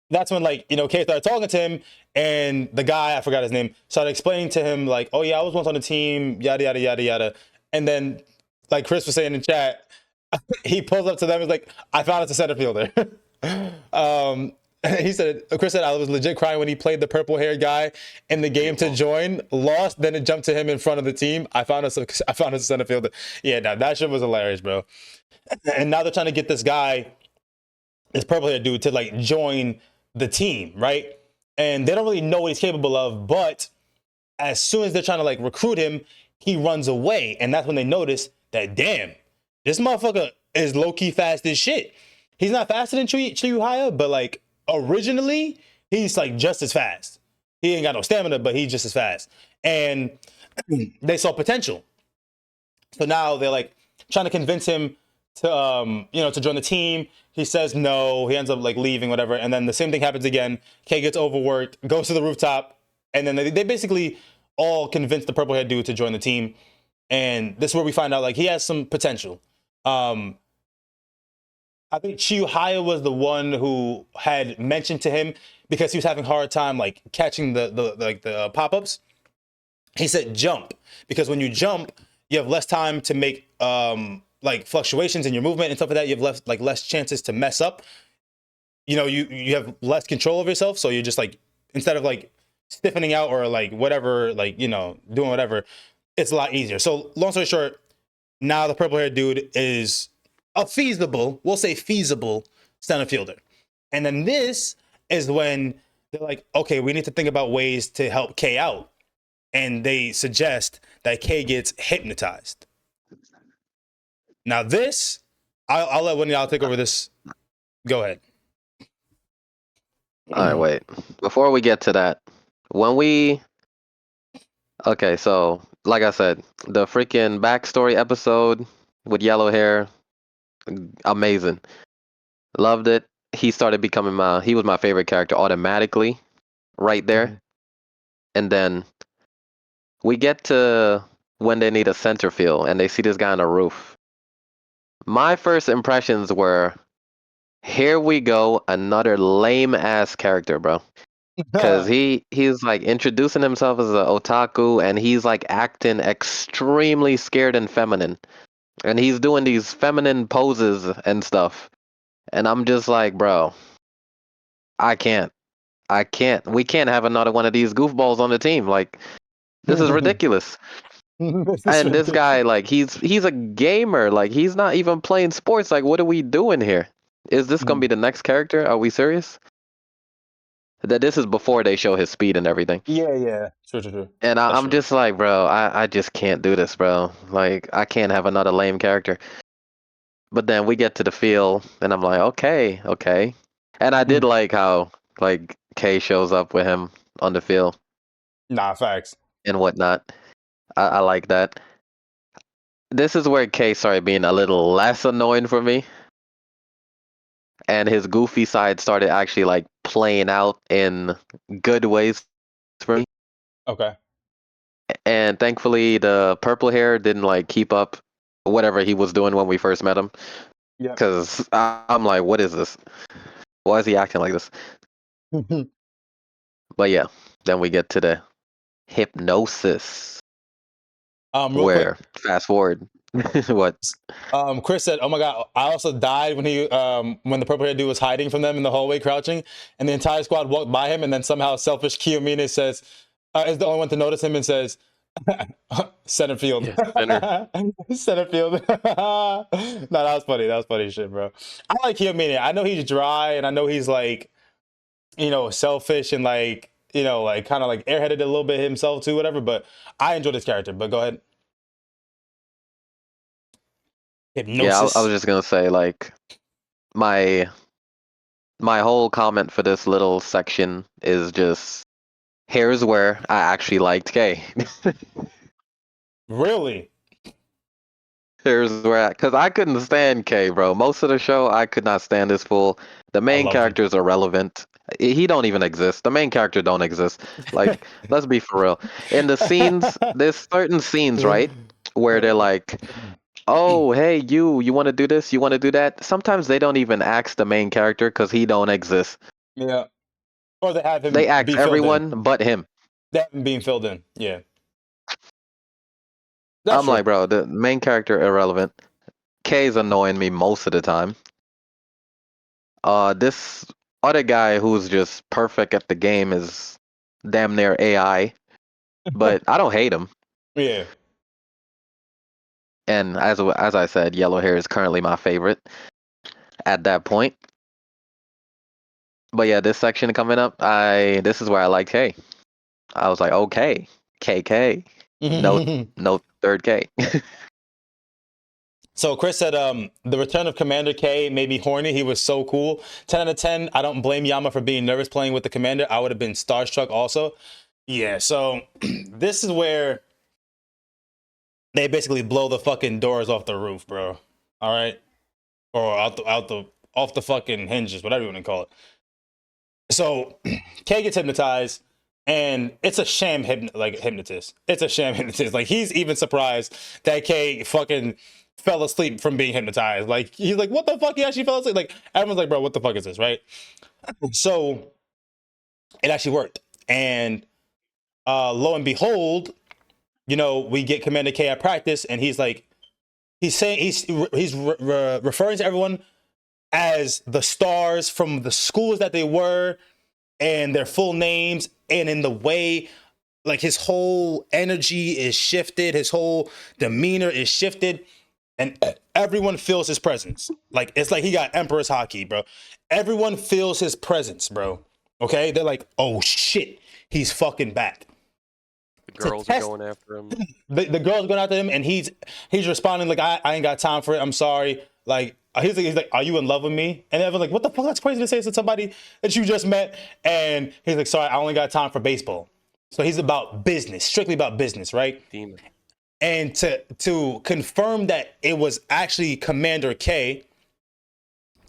that's when Kay started talking to him, and the guy, I forgot his name, started explaining to him like, oh yeah, I was once on the team, yada yada yada yada. And then like Chris was saying in chat, he pulls up to them and is like, I found it's a center fielder. um Chris said I was legit crying when he played the purple haired guy in the game to join, lost, then it jumped to him in front of the team. I found us a center fielder. Yeah, no, that shit was hilarious, bro. And now they're trying to get this purple haired dude to like join the team, right? And they don't really know what he's capable of, but as soon as they're trying to like recruit him, he runs away. And that's when they notice that, damn, this motherfucker is low-key fast as shit. He's not faster than Chiyuhaya, but like originally, he's like just as fast. He ain't got no stamina, but he's just as fast. And they saw potential. So now they're like trying to convince him to to join the team. He says no. He ends up like leaving, whatever. And then the same thing happens again. K gets overworked, goes to the rooftop, and then they basically all convince the purple haired dude to join the team. And this is where we find out like he has some potential. I think Chihaya was the one who had mentioned to him because he was having a hard time like catching the pop-ups. He said jump, because when you jump, you have less time to make like fluctuations in your movement and stuff like that. You have less chances to mess up. You have less control of yourself, so you're just like, instead of like stiffening out or like whatever, like doing whatever, it's a lot easier. So long story short, now the purple haired dude is a feasible, we'll say feasible center fielder. And then this is when they're like, okay, we need to think about ways to help K out. And they suggest that K gets hypnotized. Now this, I'll let one of y'all take over this. Go ahead. All right, wait. Before we get to that, okay, so like I said, the freaking backstory episode with yellow hair, amazing. Loved it. He started becoming he was my favorite character automatically right there. Mhm. And then we get to when they need a center field and they see this guy on the roof. My first impressions were, here we go, another lame ass character, bro. Cause he's like introducing himself as an otaku and he's like acting extremely scared and feminine. And he's doing these feminine poses and stuff. And I'm just like, bro, I can't. We can't have another one of these goofballs on the team. Like, this is ridiculous. This is And this ridiculous. guy, like, he's a gamer. Like, he's not even playing sports. Like, what are we doing here? Is this gonna be the next character? Are we serious? That this is before they show his speed and everything. Yeah. True. And That's I'm true. just like, bro, I just can't do this, bro. Like, I can't have another lame character. But then we get to the field, and I'm like, okay. And I did like how, like, Kay shows up with him on the field Nah, facts. and whatnot. I like that. This is where Kay started being a little less annoying for me. And his goofy side started actually, like, playing out in good ways for me. Okay. And thankfully, the purple hair didn't, like, keep up whatever he was doing when we first met him. Yeah. Because I'm like, what is this? Why is he acting like this? But yeah, then we get to the hypnosis. Real quick, Where, fast forward, what? Chris said, "Oh my god, I also died when when the purple haired dude was hiding from them in the hallway, crouching, and the entire squad walked by him, and then somehow selfish Kiyomine says, is the only one to notice him and says, center field, Yeah, center. center field." No, that was funny. That was funny shit, bro. I like Kiyomine. I know he's dry, and I know he's like, selfish and like, like kind of like airheaded a little bit himself too, whatever. But I enjoy this character. But go ahead. Yeah, I was Hypnosis. just gonna say, like, my whole comment for this little section is just, here's where I actually liked Kay. Really? Here's where, because I couldn't stand Kay, bro. Most of the show, I could not stand this fool. The I main loved him. character is irrelevant. He don't even exist. The main character don't exist. Like, let's be for real. In the scenes, there's certain scenes, right, where they're like, oh, hey, you want to do this? You want to do that? Sometimes they don't even ask the main character because he don't exist. Yeah. Or they have They him ask be filled in. everyone but him. They have him being filled in. Yeah. That's I'm true. like, bro, the main character irrelevant. Kay's annoying me most of the time. This other guy who's just perfect at the game is damn near AI, but I don't hate him. Yeah. And as I said, yellow hair is currently my favorite at that point. But yeah, this section coming up, this is where I like K. I was like, okay, KK, no third K. So Chris said, the return of Commander K made me horny. He was so cool. 10 out of 10. I don't blame Yama for being nervous playing with the commander. I would have been starstruck also. Yeah, so this is where they basically blow the fucking doors off the roof, bro. All right, or off the fucking hinges, whatever you want to call it. So Kay gets hypnotized, and it's a sham hypnotist. It's a sham hypnotist. Like, he's even surprised that Kay fucking fell asleep from being hypnotized. Like, he's like, what the fuck? He actually fell asleep. Like, everyone's like, bro, what the fuck is this, right? So it actually worked, and lo and behold, we get Commander K at practice, and he's like, he's referring to everyone as the stars from the schools that they were, and their full names, and in the way, like, his whole energy is shifted, his whole demeanor is shifted, and everyone feels his presence. Like, it's like he got Emperor's Hockey, bro. Everyone feels his presence, bro. Okay, they're like, oh shit, he's fucking back. The girls are going after him. The girls are going after him, and he's responding like, I ain't got time for it. I'm sorry. Like, he's like, are you in love with me? And everyone's like, what the fuck? That's crazy to say to somebody that you just met. And he's like, sorry, I only got time for baseball. So he's about business, strictly about business, right? Demon. And to confirm that it was actually Commander K,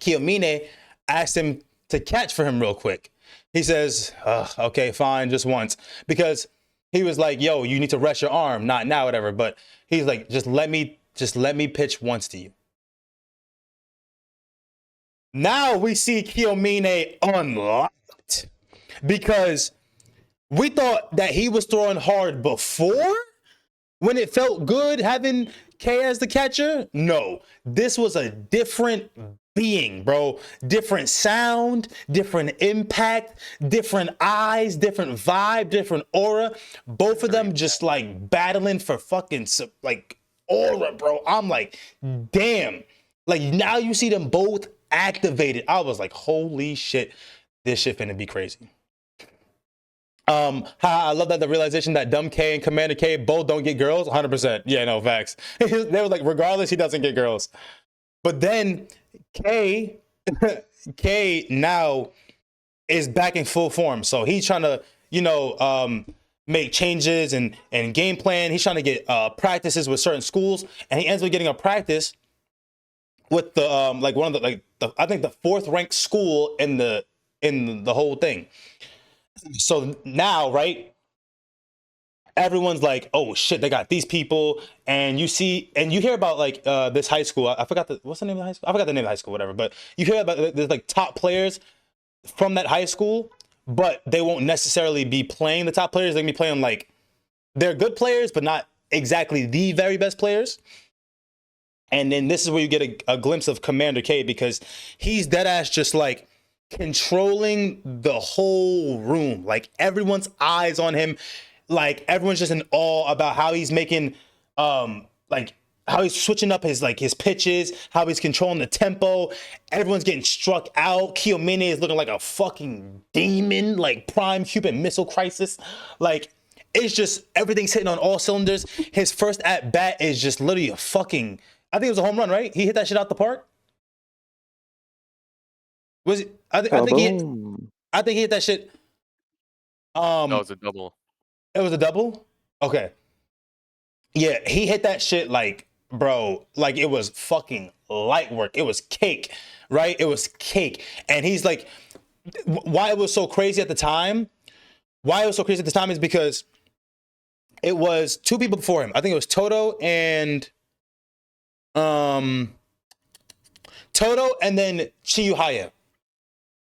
Kiyomine asked him to catch for him real quick. He says, okay, fine, just once. Because he was like, yo, you need to rest your arm, not now, whatever. But he's like, just let me pitch once to you. Now we see Kiyomine unlocked, because we thought that he was throwing hard before, when it felt good having K as the catcher. No, this was a different being, bro. Different sound, different impact, different eyes, different vibe, different aura. Both of them just like battling for fucking like aura, bro. I'm like, damn. Like, now you see them both activated. I was like, holy shit, this shit finna be crazy. I love that the realization that Dumb K and Commander K both don't get girls. 100%. Yeah, no, facts. They were like, regardless, he doesn't get girls. But then K now is back in full form. So he's trying to, make changes and game plan. He's trying to get practices with certain schools, and he ends up getting a practice with the one of the I think the 4th ranked school in the whole thing. So now, right, everyone's like, oh shit, they got these people, and you hear about like this high school. I forgot what's the name of the high school? I forgot the name of the high school, whatever. But you hear about there's like top players from that high school, but they won't necessarily be playing the top players. They're gonna be playing like, they're good players, but not exactly the very best players. And then this is where you get a glimpse of Commander K, because he's deadass just like controlling the whole room. Like, everyone's eyes on him. Like, everyone's just in awe about how he's making, like, how he's switching up his pitches, how he's controlling the tempo. Everyone's getting struck out. Kiyomine is looking like a fucking demon, like prime Cuban Missile Crisis. Like, it's just, everything's hitting on all cylinders. His first at bat is just literally a fucking, I think it was a home run, right? He hit that shit out the park. Was it? I think he hit that shit. No, it was a double. It was a double? Okay. Yeah, he hit that shit like, bro, like it was fucking light work. It was cake, right? It was cake. And he's like, why it was so crazy at the time? Why it was so crazy at the time is because it was 2 people before him. I think it was Toto and then Chiyuhaya.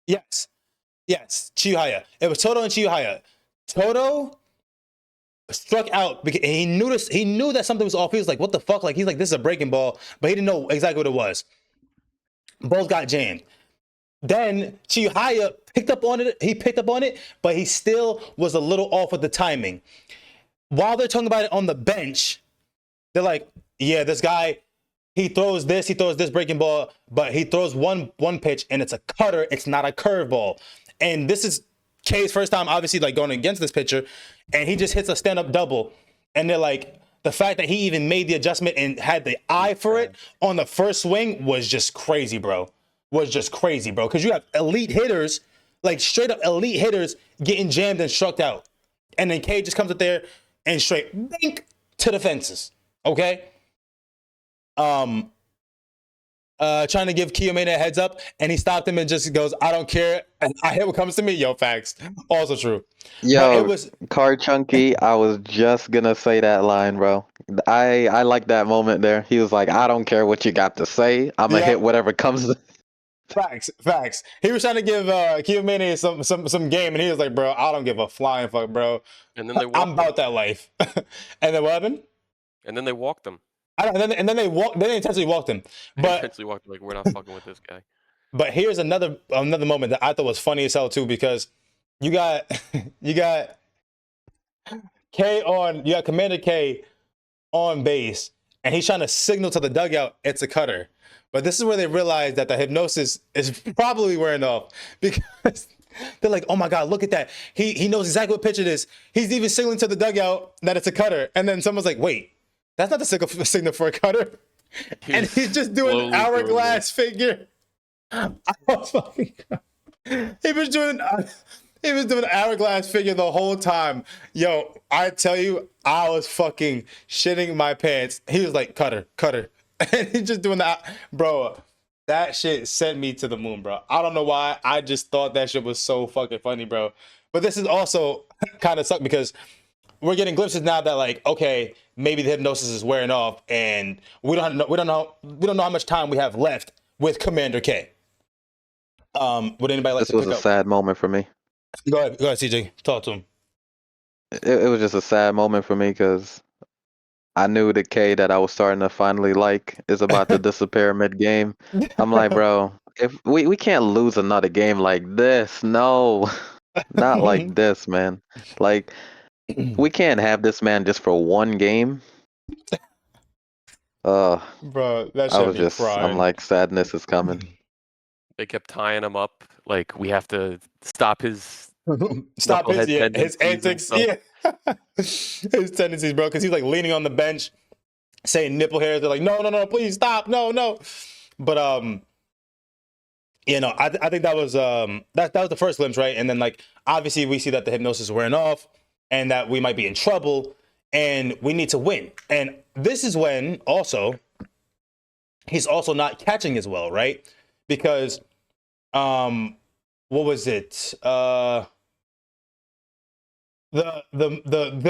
Yes, Chiyuhaya. It was Toto and Chiyuhaya. Toto struck out because he knew that something was off. He was like, what the fuck? Like, he's like, this is a breaking ball, but he didn't know exactly what it was. Both got jammed. Then Chiyuhaya picked up on it, but he still was a little off with the timing. While they're talking about it on the bench, they're like, yeah, this guy, he throws this breaking ball, but he throws one pitch and it's a cutter. It's not a curveball. And this is K's first time, obviously, like going against this pitcher, and he just hits a stand-up double. And they're like, the fact that he even made the adjustment and had the eye for it on the first swing was just crazy, bro. Because you have elite hitters, like straight up elite hitters, getting jammed and struck out. And then K just comes up there and straight bink to the fences. Okay. Trying to give Kiyomane a heads up, and he stopped him and just goes, "I don't care. And I hit what comes to me." Yo, facts. Also true. But it Yo, was Car Chunky, I was just gonna say that line, bro. I like that moment there. He was like, I don't care what you got to say. I'm gonna hit yep. whatever comes. Facts. He was trying to give Kiyomane some game, and he was like, "Bro, I don't give a flying fuck, bro. And then they I'm walked about them. that life." And then what happened? And then they walked them. And then they walked. They intentionally walked him. They But intentionally walked them, like, we're not fucking with this guy. but here's another moment that I thought was funny as hell too, because you got you got you got Commander K on base, and he's trying to signal to the dugout it's a cutter. But this is where they realize that the hypnosis is probably wearing off, because they're like, "Oh my god, look at that! He knows exactly what pitch it is. He's even signaling to the dugout that it's a cutter." And then someone's like, "Wait, that's not the signal for a cutter." And he's just doing an slowly doing hourglass figure. I was fucking. He was doing. He was doing an hourglass figure the whole time. Yo, I tell you, I was fucking shitting my pants. He was like, cutter. And he's just doing that. Bro, that shit sent me to the moon, bro. I don't know why. I just thought that shit was so fucking funny, bro. But this is also kind of suck, because we're getting glimpses now that, like, okay, maybe the hypnosis is wearing off, and we don't know how much time we have left with Commander K. Would anybody like This to was pick a up? sad moment for me. Go ahead, CJ. Talk to him. It was just a sad moment for me because I knew the K that I was starting to finally like is about to disappear mid game. I'm like, bro, if we can't lose another game like this. No, not like this, man. Like, we can't have this man just for one game. Bro, that I'm shit me crying. like, sadness is coming. They kept tying him up. Like, we have to stop his Stop his knucklehead his tendencies and antics, stuff. yeah, his tendencies, bro. Because he's like leaning on the bench, saying nipple hairs. They're like, no, please stop, no. But you know, I think that was that was the first glimpse, right? And then, like, obviously we see that the hypnosis is wearing off, and that we might be in trouble, and we need to win. And this is when also he's also not catching as well, right? Because what was it? The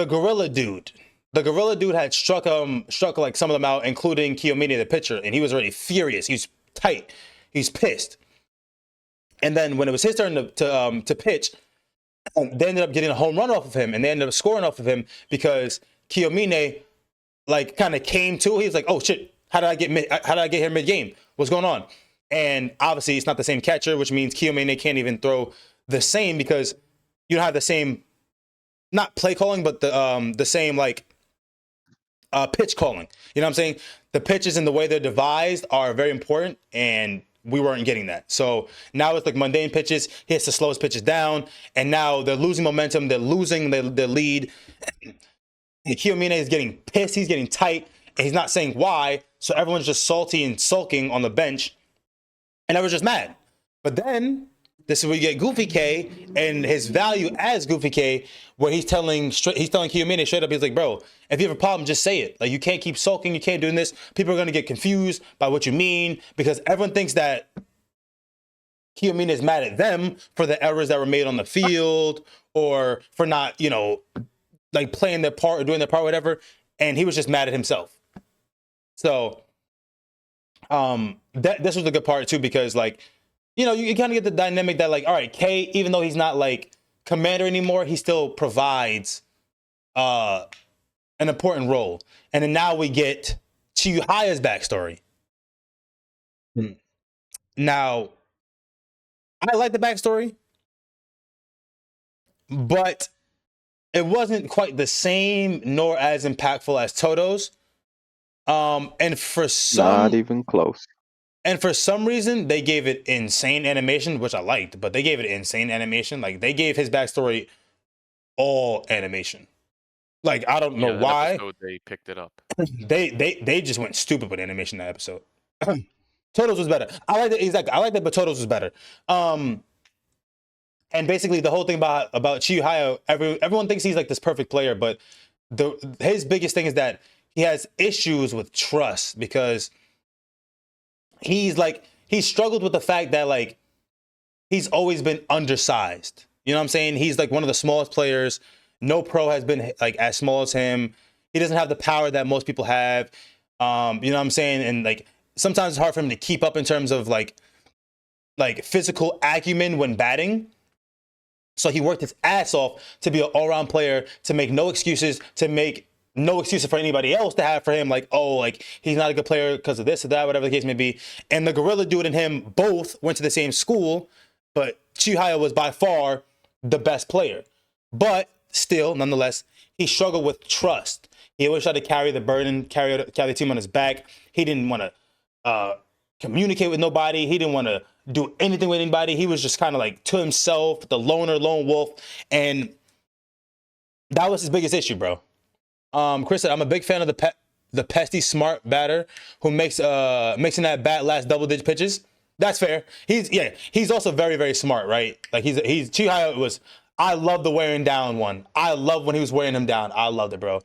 gorilla dude. The gorilla dude had struck like some of them out, including Kiyomine, the pitcher, and he was already furious. He's tight. He's pissed. And then when it was his turn to pitch, they ended up getting a home run off of him, and they ended up scoring off of him because Kiyomine, like, kind of came to. He was like, "Oh shit, how did I get here mid game? What's going on?" And obviously it's not the same catcher, which means Kiyomine can't even throw the same, because you don't have the same, not play calling, but the same, like, pitch calling. You know what I'm saying? The pitches and the way they're devised are very important, and we weren't getting that. So now it's like mundane pitches. He hits the slowest pitches down, and now they're losing momentum. They're losing their lead. Kiyomine is getting pissed. He's getting tight, and he's not saying why. So everyone's just salty and sulking on the bench, and everyone's just mad. But then this is where you get Goofy K and his value as Goofy K, where he's telling Kiyomine straight up, he's like, "Bro, if you have a problem, just say it. Like, you can't keep sulking. You can't do this. People are gonna get confused by what you mean, because everyone thinks that Kiyomine is mad at them for the errors that were made on the field, or for not, like, playing their part or doing their part, whatever." And he was just mad at himself. So this was the good part too, because, like, you kind of get the dynamic that, like, all right, K, even though he's not like commander anymore, he still provides an important role. And then now we get Chihaya's backstory. Now, I like the backstory, but it wasn't quite the same nor as impactful as Toto's. And for Not even close. And for some reason, they gave it insane animation, which I liked, but they gave it insane animation. Like, they gave his backstory all animation. Like, I don't know why. Episode, they picked it up. They just went stupid with animation that episode. Toto's was better. I like it, exactly. I like that, but Toto's was better. And basically the whole thing about Chihaya, everyone thinks he's like this perfect player, but his biggest thing is that he has issues with trust because he struggled with the fact that like he's always been undersized. You know what I'm saying? He's like one of the smallest players. No pro has been like as small as him. He doesn't have the power that most people have. You know what I'm saying? And like sometimes it's hard for him to keep up in terms of like physical acumen when batting. So he worked his ass off to be an all-around player, to make no excuses, for anybody else to have for him, like, oh, like he's not a good player because of this or that, whatever the case may be. And the Gorilla Dude and him both went to the same school, but Chihaya was by far the best player. But still, nonetheless, he struggled with trust. He always tried to carry the burden, carry the team on his back. He didn't want to communicate with nobody. He didn't want to do anything with anybody. He was just kind of like to himself, the lone wolf. And that was his biggest issue, bro. Chris said, I'm a big fan of the pesty smart batter who makes mixing that bat last double-digit pitches. That's fair. He's also very, very smart, right? Like he's Chihaya was. I love the wearing down one. I love when he was wearing him down. I loved it, bro.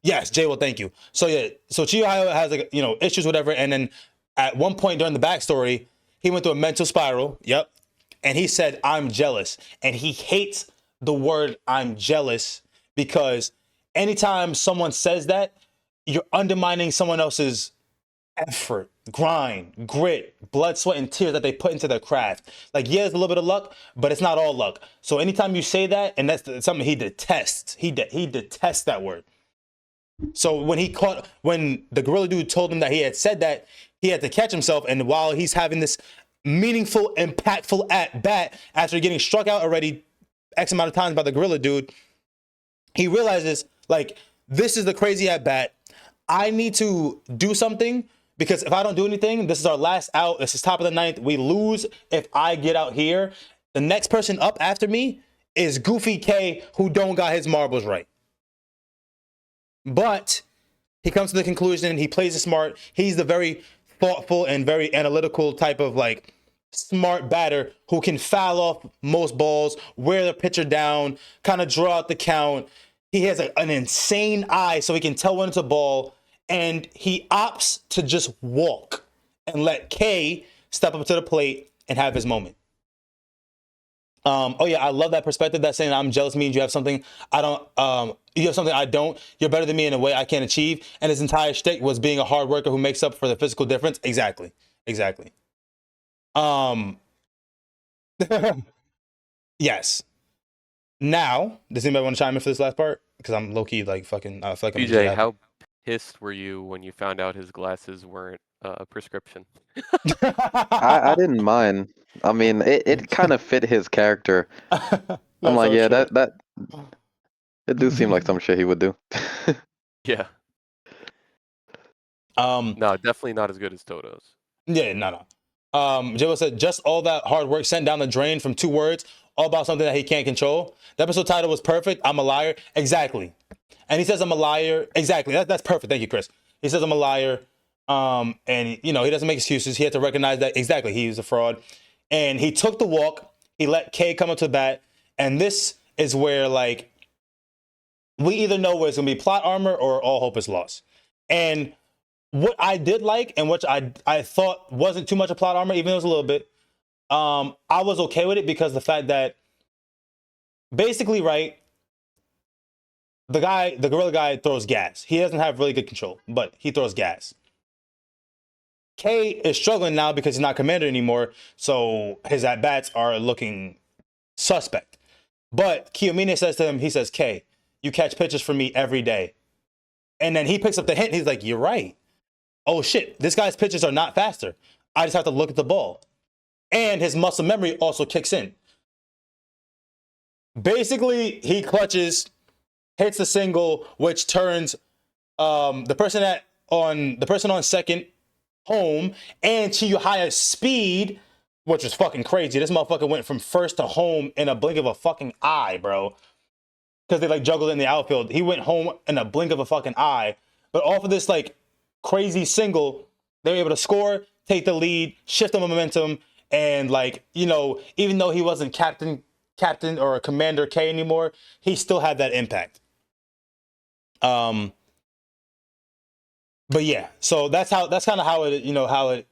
Yes, Jay. Well, thank you. So Chihaya has like issues, whatever, and then at one point during the backstory, he went through a mental spiral. Yep, and he said, "I'm jealous," and he hates the word "I'm jealous" because anytime someone says that, you're undermining someone else's effort, grind, grit, blood, sweat, and tears that they put into their craft. Like, yeah, it's a little bit of luck, but it's not all luck. So anytime you say that, and that's something he detests, he detests that word. So when the Gorilla Dude told him that he had said that, he had to catch himself. And while he's having this meaningful, impactful at bat after getting struck out already X amount of times by the Gorilla Dude, he realizes, like, this is the crazy at bat. I need to do something because if I don't do anything, this is our last out. This is top of the ninth. We lose if I get out here. The next person up after me is Goofy K, who don't got his marbles right. But he comes to the conclusion, he plays it smart. He's the very thoughtful and very analytical type of like smart batter who can foul off most balls, wear the pitcher down, kind of draw out the count. He has an insane eye so he can tell when it's a ball, and he opts to just walk and let K step up to the plate and have his moment. Oh yeah, I love that perspective. That saying I'm jealous means you have something I don't. You have something I don't. You're better than me in a way I can't achieve. And his entire shtick was being a hard worker who makes up for the physical difference. Exactly. Yes. Now, does anybody want to chime in for this last part? Because I'm low key like fucking. I feel like I'm BJ, how pissed were you when you found out his glasses weren't a prescription? I didn't mind. I mean, it kind of fit his character. I'm like, yeah, that it do seem like some shit he would do. Yeah. No, definitely not as good as Toto's. Yeah, no. Jabo said, just all that hard work sent down the drain from 2 words, all about something that he can't control. The episode title was perfect. I'm a liar. Exactly. And he says I'm a liar. Exactly. That's perfect. Thank you, Chris. He says I'm a liar. And he doesn't make excuses. He had to recognize that exactly he was a fraud. And he took the walk. He let K come up to the bat. And this is where like we either know where it's gonna be plot armor or all hope is lost. And what I did like, and which I thought wasn't too much of plot armor, even though it was a little bit, I was okay with it because the fact that basically, right, the gorilla guy throws gas. He doesn't have really good control, but he throws gas. K is struggling now because he's not commander anymore, so his at-bats are looking suspect. But Kiyomine says to him, he says, K, you catch pitches for me every day. And then he picks up the hint. He's like, you're right. Oh, shit. This guy's pitches are not faster. I just have to look at the ball. And his muscle memory also kicks in. Basically, he clutches, hits the single, which turns the person on second home, and Chihaya's speed, which was fucking crazy. This motherfucker went from first to home in a blink of a fucking eye, bro. Because they like juggled in the outfield. He went home in a blink of a fucking eye. But off of this like crazy single, they were able to score, take the lead, shift the momentum, and like, even though he wasn't captain or commander K anymore, he still had that impact. Um, but yeah, so that's kind of how it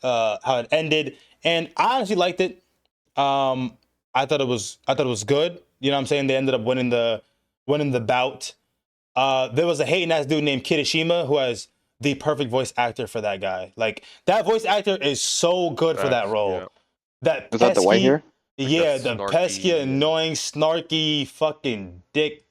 how it ended, and I honestly liked it. I thought it was good. You know what I'm saying? They ended up winning the bout. There was a hating ass dude named Kirishima who has the perfect voice actor for that guy. Like that voice actor is so good for that Facts. role. Yeah. That Is that the white pesky, hair? Like that yeah, the pesky, snarky. annoying, snarky, fucking dick.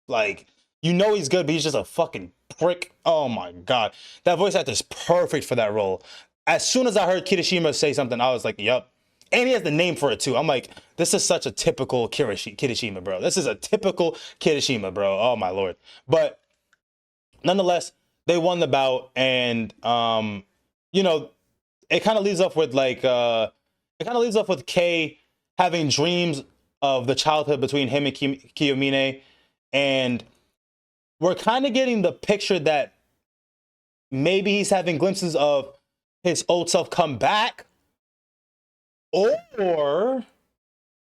Like you know he's good, but he's just a fucking prick. Oh my god, that voice actor is perfect for that role. As soon as I heard Kirishima say something, I was like, "Yup." And he has the name for it too. I'm like, this is such a typical Kirishima, bro. This is a typical Kirishima, bro. Oh my lord. But nonetheless, they won the bout, and you know, it kind of leaves off with Kay having dreams of the childhood between him and Kiyomine, and we're kind of getting the picture that maybe he's having glimpses of his old self come back, or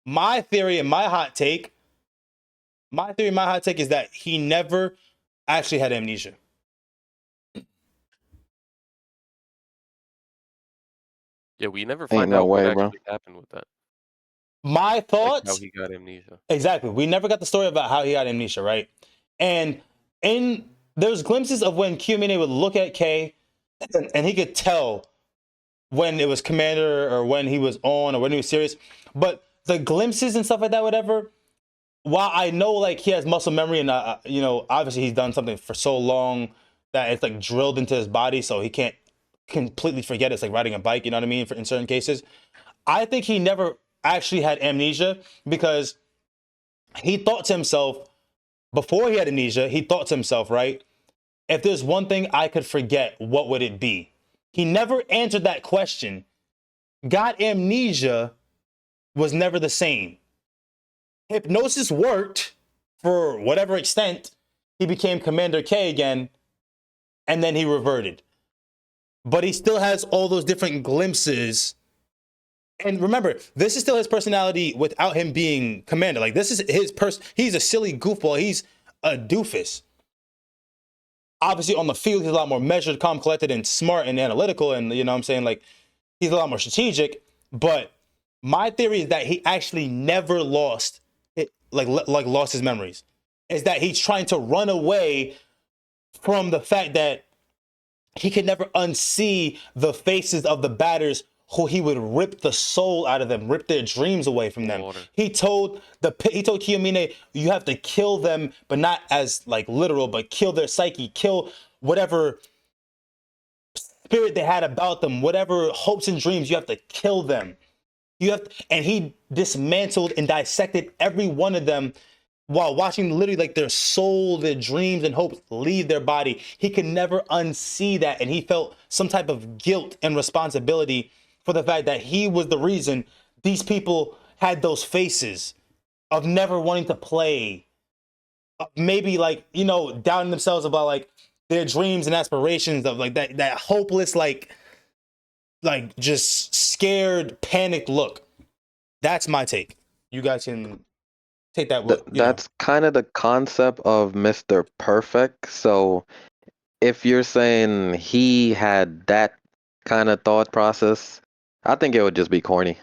my theory and my hot take is that he never actually had amnesia. Yeah, we never Ain't find no out what way, bro. actually happened with that. My Like how thoughts, he got amnesia. exactly. We never got the story about how he got amnesia, right? And in there's glimpses of when Kiyomine would look at Kay, and he could tell when it was Commander or when he was on or when he was serious. But the glimpses and stuff like that, whatever. While I know like he has muscle memory and obviously he's done something for so long that it's like drilled into his body, so he can't completely forget. It's like riding a bike. You know what I mean? In certain cases, I think he never actually had amnesia because he thought to himself before he had amnesia. He thought to himself, right? If there's one thing I could forget, what would it be? He never answered that question. Got amnesia, was never the same. Hypnosis worked for whatever extent. He became Commander K again, and then he reverted. But he still has all those different glimpses. And remember, this is still his personality without him being Commander. Like, this is his person. He's a silly goofball. He's a doofus. Obviously, on the field, he's a lot more measured, calm, collected, and smart and analytical. And, you know what I'm saying? Like, he's a lot more strategic. But my theory is that he actually never lost it, like lost his memories. Is that he's trying to run away from the fact that he could never unsee the faces of the batters who he would rip the soul out of them, rip their dreams away from them. Water. He told Kiyomine, you have to kill them, but not as like literal, but kill their psyche, kill whatever spirit they had about them, whatever hopes and dreams, you have to kill them. And he dismantled and dissected every one of them while watching literally like their soul, their dreams and hopes leave their body. He could never unsee that, and he felt some type of guilt and responsibility for the fact that he was the reason these people had those faces of never wanting to play, maybe like doubting themselves about like their dreams and aspirations, of like that hopeless like just scared, panicked look. That's my take. You guys can take that. That's kind of the concept of Mr. Perfect. So if you're saying he had that kind of thought process, I think it would just be corny.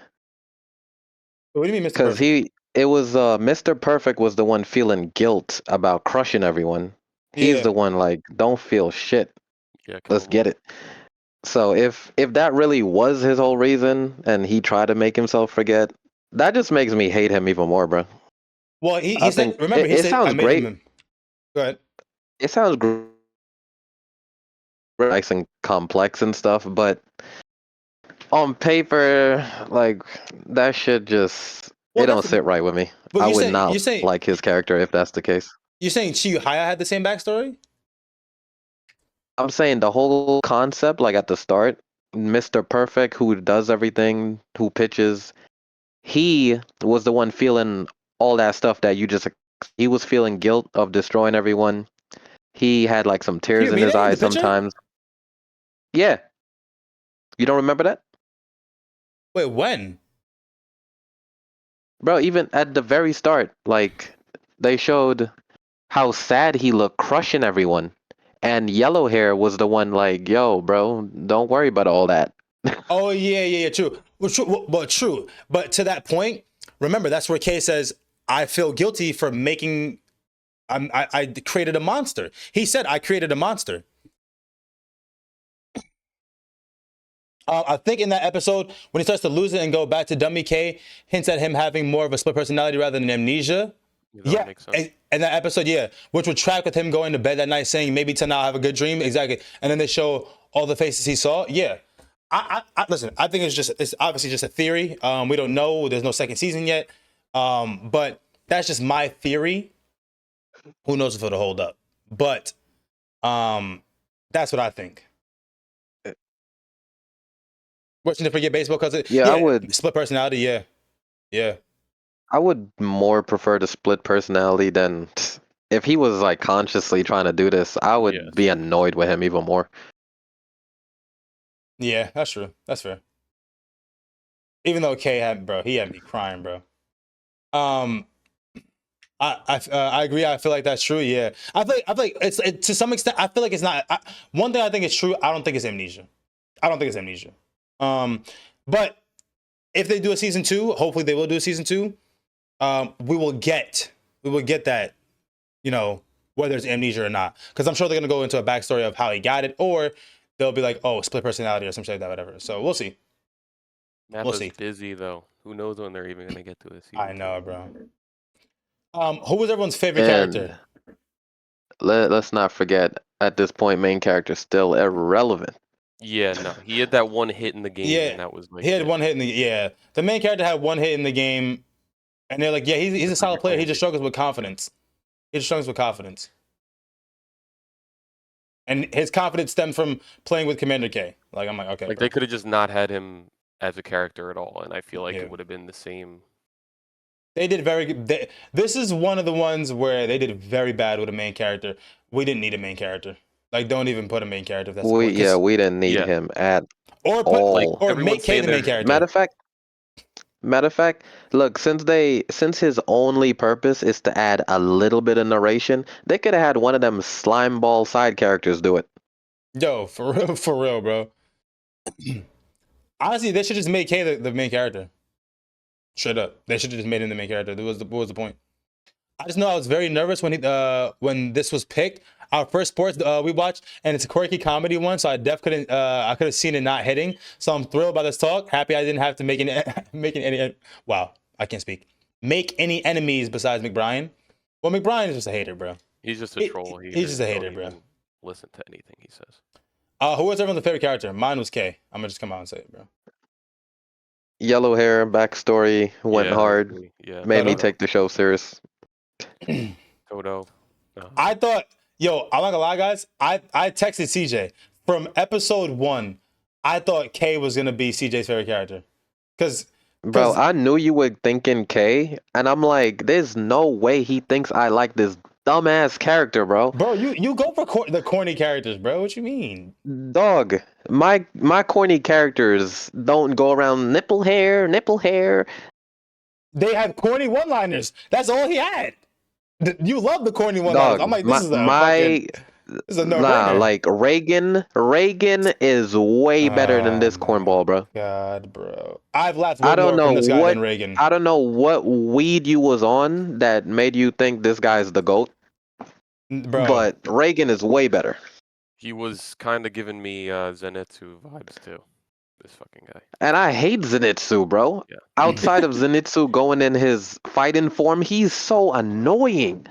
What do you mean, Mr. Because Perfect? it was Mr. Perfect was the one feeling guilt about crushing everyone. He's Yeah. the one like, don't feel shit. Yeah, kill Let's them all. get it. So if that really was his whole reason and he tried to make himself forget, that just makes me hate him even more, bro. Well, he I said. think Remember, he it said, "I sounds made great. him." Go ahead. It sounds great, nice and complex and stuff, but on paper, like that shit just Well, it don't that's. sit right with me. But I you would say not you say like his character if that's the case. you're saying Chihaya had the same backstory. I'm saying the whole concept, like at the start, Mr. Perfect, who does everything, who pitches, he was the one feeling all that stuff that you just. He was feeling guilt of destroying everyone. He had like some tears in his Kiyomine, the eyes pitcher. sometimes. Yeah, you don't remember that, Wait, when? bro? Even at the very start, like they showed how sad he looked, crushing everyone. And yellow hair was the one like, yo, bro, don't worry about all that. Oh yeah, true. Well, true. But to that point, remember that's where Kay says, "I feel guilty for making. I created a monster." He said, "I created a monster." I think in that episode when he starts to lose it and go back to Dummy K, hints at him having more of a split personality rather than amnesia. That makes sense. And that episode, yeah, which would track with him going to bed that night saying maybe tonight I'll have a good dream. Exactly. And then they show all the faces he saw. Yeah. I listen, I think it's obviously just a theory. We don't know. There's no second season yet. But that's just my theory. Who knows if it'll hold up? But that's what I think. Watching to forget baseball because I would. split personality. Yeah. I would more prefer the split personality than if he was like consciously trying to do this. I would be annoyed with him even more. Yeah, that's true. That's fair. Even though K had, bro, he had me crying, bro. I agree. I feel like that's true. Yeah, I feel like it's to some extent. I feel like it's not. One thing I think is true. I don't think it's amnesia. But if they do a season 2, hopefully they will do a season 2. We will get that, whether it's amnesia or not, because I'm sure they're gonna go into a backstory of how he got it, or they'll be like, oh, split personality or something like that, whatever. So we'll see. Nappa's busy though. Who knows when they're even gonna get to this? I know, bro. Who was everyone's favorite character? Let's not forget, at this point, main character still irrelevant. Yeah, no, he had that one hit in the game. Yeah, and that was like he had one hit in the The main character had one hit in the game, and they're like, yeah, he's a solid player. He just struggles with confidence. And his confidence stemmed from playing with Commander K. Like, I'm like, okay. Like, they could have just not had him as a character at all, and I feel like it would have been the same. They did very good. This is one of the ones where they did very bad with a main character. We didn't need a main character. Like, don't even put a main character. If that's we didn't need him at or put, all. Or make K the main character. Matter of fact, look, since his only purpose is to add a little bit of narration, they could have had one of them slime ball side characters do it. Yo, for real, bro. Honestly, they should just make K the main character. Straight up, they should have just made him the main character. What was the point? I just know I was very nervous when this was picked. Our first sports we watched, and it's a quirky comedy one, so I could have seen it not hitting. So I'm thrilled by this talk. Happy I didn't have to make any. Wow, I can't speak. Make any enemies besides McBrien. Well, McBrien is just a hater, bro. He's just a troll. He's just a hater, bro. Listen to anything he says. Who was everyone's favorite character? Mine was K. I'm gonna just come out and say it, bro. Yellow hair, backstory, went hard. Yeah. Made me take the show serious. Toto. I thought, I'm not gonna lie, guys. I texted CJ from episode 1. I thought K was gonna be CJ's favorite character, bro, I knew you were thinking K, and I'm like, there's no way he thinks I like this dumbass character, bro. Bro, you go for the corny characters, bro. What you mean? Dog, my corny characters don't go around nipple hair. They have corny one-liners. That's all he had. You love the corny one-liners. I'm like, this is a no-brainer. Nah, like Reagan is way better than this cornball, bro. God, bro. I've laughed way more from this guy than Reagan. I don't know what weed you was on that made you think this guy's the GOAT. Bro. But Reagan is way better. He was kind of giving me Zenitsu vibes too. This fucking guy. And I hate Zenitsu, bro. Yeah. Outside of Zenitsu going in his fighting form, he's so annoying.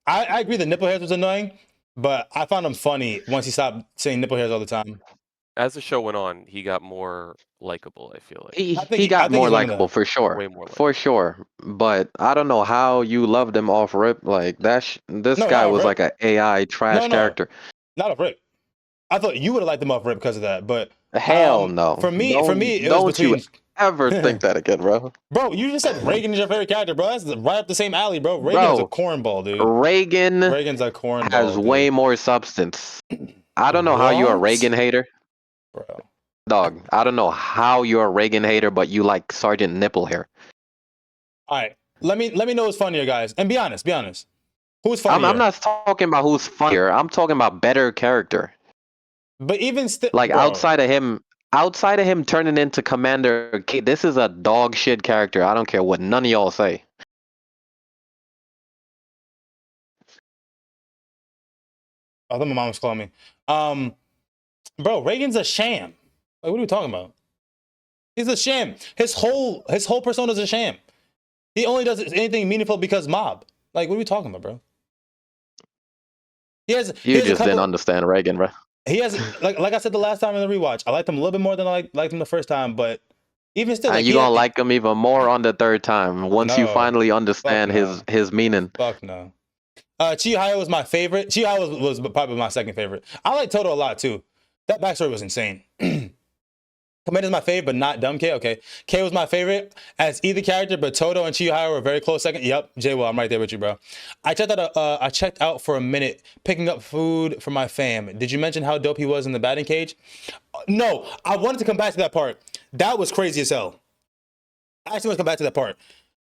I agree the nipple hairs was annoying, but I found him funny once he stopped saying nipple hairs all the time. As the show went on, he got more likable, I feel like. He got more likable, for sure. Way more likable. For sure. But I don't know how you loved him off rip. Like, this guy was like an AI trash character. Not off rip. I thought you would have liked him off rip because of that, but... Hell no. For me, it was between... You ever think that again, bro? Bro, you just said Reagan is your favorite character, bro. That's right up the same alley, bro. Reagan's a cornball, dude. Reagan's a cornball. Has way more substance. I don't know how you're a Reagan hater. Bro. Dog, I don't know how you're a Reagan hater, but you like Sergeant Nipple Hair. All right. Let me know what's funnier, guys. And be honest. Who's funnier? I'm not talking about who's funnier. I'm talking about better character. But even still, Like bro, outside of him turning into Commander K, this is a dog shit character. I don't care what none of y'all say. I thought my mom was calling me. Bro, Reagan's a sham. Like, what are we talking about? He's a sham. His whole persona is a sham. He only does anything meaningful because mob. Like, what are we talking about, bro? He has You a just couple. didn't understand Reagan, bro. He has like I said the last time in the rewatch. I liked him a little bit more than I liked him the first time, but even still, And like you're gonna like him even more on the third time once you no, finally fuck understand no, his meaning. fuck no. Chihaya was my favorite. Chihaya was probably my second favorite. I like Toto a lot too. That backstory was insane. Commander's my favorite, but not Dumb K. Okay, K was my favorite as either character, but Toto and Chihaya were a very close second. Yep, J-Will, I'm right there with you, bro. I checked out for a minute, picking up food for my fam. Did you mention how dope he was in the batting cage? No, I wanted to come back to that part. That was crazy as hell. I actually want to come back to that part,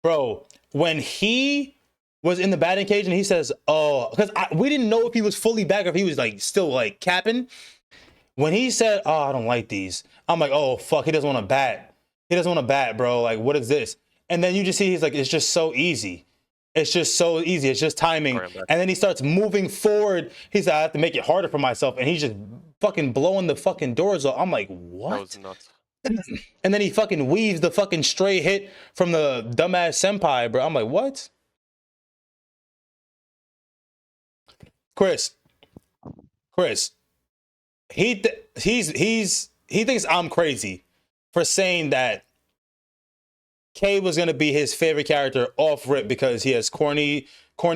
bro. When he was in the batting cage and he says, "Oh," because we didn't know if he was fully back or if he was like still like capping. When he said, "Oh, I don't like these," I'm like, "Oh fuck, he doesn't want to bat. He doesn't want to bat, bro. Like, what is this?" And then you just see he's like, "It's just so easy. It's just so easy. It's just timing." And then he starts moving forward. He said, "I have to make it harder for myself," and he's just fucking blowing the fucking doors off. I'm like, "What?" That was nuts. And then he fucking weaves the fucking stray hit from the dumbass senpai, bro. I'm like, "What?" Chris, he thinks I'm crazy for saying that K was gonna be his favorite character off rip because he has corny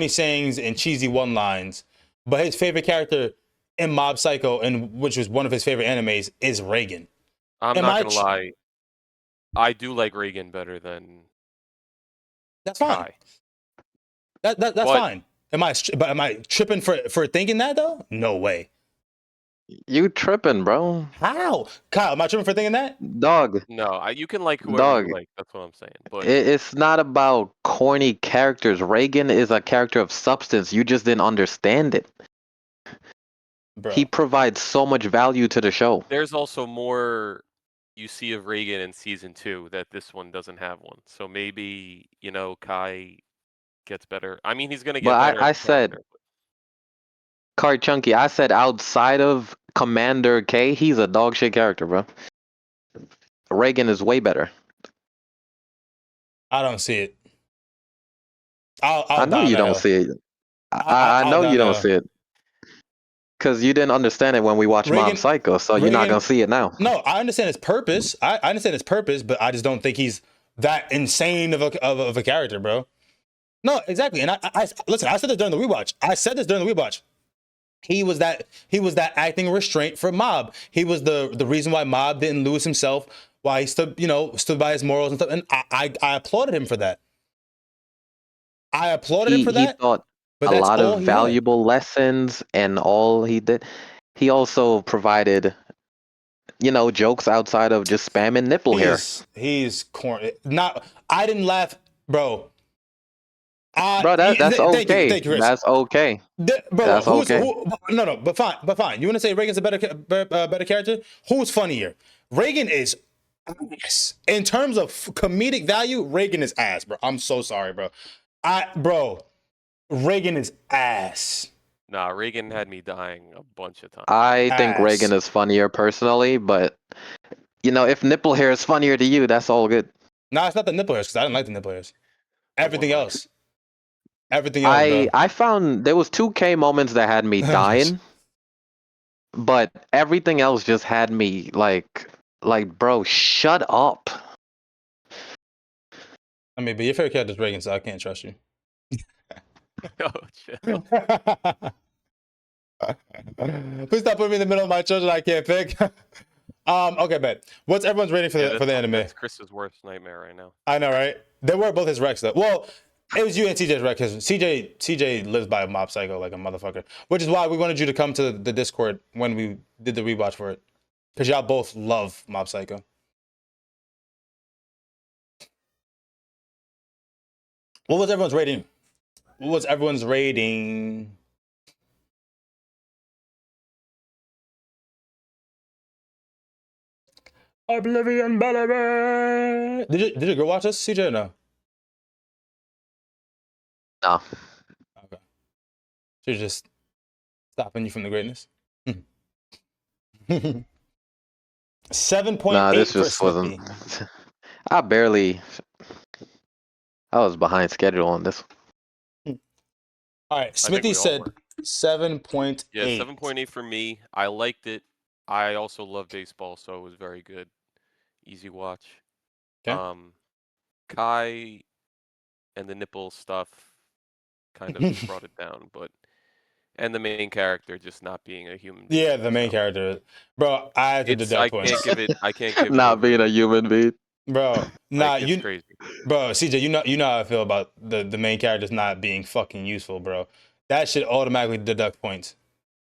sayings and cheesy one lines. But his favorite character in Mob Psycho, and which was one of his favorite animes, is Reagan. I'm not gonna lie. I do like Reagan better than That's fine. Kai. That's fine. Am I tripping for thinking that though? No way. You tripping, bro? How? Kyle, am I tripping for thinking that? Dog, No, you can like whoever dog. you like. That's what I'm saying. But It's not about corny characters. Reagan is a character of substance. You just didn't understand it. Bro. He provides so much value to the show. there's also more you see of Reagan in season 2 that this one doesn't have one. So maybe Kai gets better. I mean, he's gonna get But better. I as a said, character. Card Chunky, I said outside of Commander K, he's a dog shit character, bro. Reagan is way better. I don't see it. I'll I know down you that don't hill. see it. I I'll know down you that don't hill. see it. Because you didn't understand it when we watched Mob Psycho, so you're not going to see it now. No, I understand his purpose. I understand his purpose, but I just don't think he's that insane of a character, bro. No, exactly. And I listen, I said this during the rewatch. He was that acting restraint for Mob. He was the reason why Mob didn't lose himself, why he stood by his morals and stuff. And I applauded him for that. He taught but a that's lot all of he had. valuable lessons, and all he did. He also provided, jokes outside of just spamming nipple hair. He's corny. I didn't laugh, bro. Bro, that's okay. Thank you, Chris. That's okay. Bro, That's okay. No, but fine. You want to say Reagan's a better character? Who's funnier? Reagan is ass. In terms of comedic value, Reagan is ass, bro. I'm so sorry, bro. Reagan is ass. Nah, Reagan had me dying a bunch of times. I think Reagan is funnier personally, but if nipple hair is funnier to you, that's all good. No, it's not the nipple hairs because I didn't like the nipple hairs. Everything else, bro. I found there was 2K moments that had me dying, but everything else just had me like, bro, shut up. I mean, but your favorite character is Reagan, so I can't trust you. Oh, chill. Please stop putting me in the middle of my children I can't pick. Okay, bet. What's everyone's rating for the anime? That's Chris's worst nightmare right now. I know, right? They were both his Rex though. Well, it was you and CJ's Rex because CJ lives by Mob Psycho like a motherfucker, which is why we wanted you to come to the Discord when we did the rewatch for it, because y'all both love Mob Psycho. What was everyone's rating what was everyone's rating? Oblivion, baby. Did your girl watch this, CJ? Or no. No. Okay. She's just stopping you from the greatness. 7.8 Nah, this for just Smithy. wasn't. I was behind schedule on this. All right, I think Smithy we all said were. 7.8. Yeah, 7.8 for me. I liked it. I also love baseball, so it was very good. Easy watch. Okay. Kai and the nipple stuff kind of brought it down, and the main character just not being a human being. Yeah, the main so. character, bro. I had to deduct points. I can't give it Not over. being a human being. Bro, nah, Like, it's you, crazy. bro, CJ, you know how I feel about the main characters not being fucking useful, bro. That should automatically deduct points.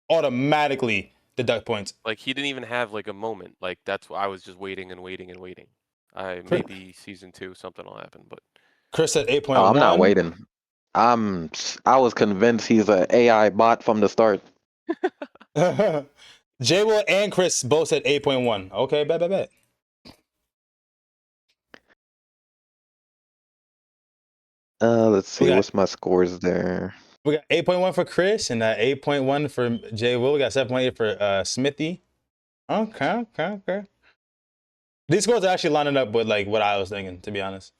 Automatically deduct points. Like, he didn't even have like a moment. Like, that's why I was just waiting and waiting and waiting. Maybe season 2 something will happen, but Chris said 8.1. Oh, I'm not waiting. I was convinced he's an AI bot from the start. J Will and Chris both said 8.1. Okay, bet. Let's see, got- what's my scores there? We got 8.1 for Chris and 8.1 for J Will. We got 7.8 for Smithy. Okay. These scores are actually lining up with like what I was thinking, to be honest.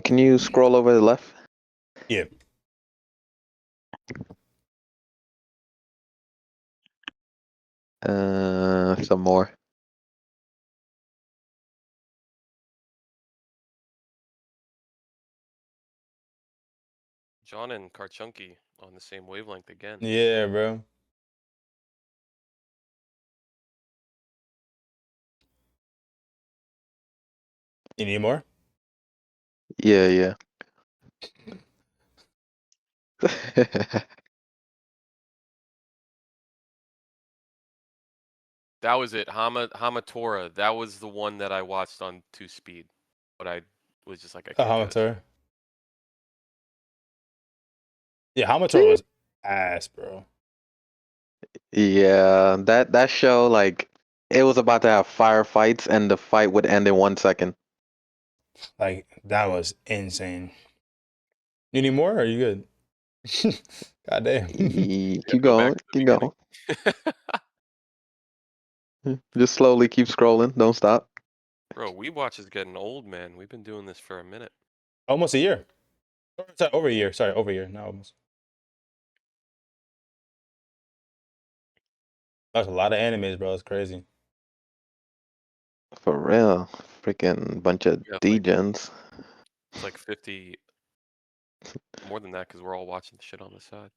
Can you scroll over to the left? Yeah. Some more. John and Karchunky on the same wavelength again. Yeah, bro. You need more? Yeah. That was it. Hamatora. That was the one that I watched on 2-speed, but I was just like, I can't do this. Hamatora. Yeah, Hamatora was ass, bro. Yeah, that show, like, it was about to have firefights and the fight would end in 1 second. Like, that was insane. You need more or are you good? God damn. Keep going. Just slowly keep scrolling. Don't stop. Bro, WeebWatch is getting old, man. We've been doing this for a minute. Almost a year. Sorry, over a year. Sorry, over a year. Not almost. That's a lot of animes, bro. It's crazy. For real. Freaking bunch of Yeah, degens. It's like 50, more than that, because we're all watching shit on the side.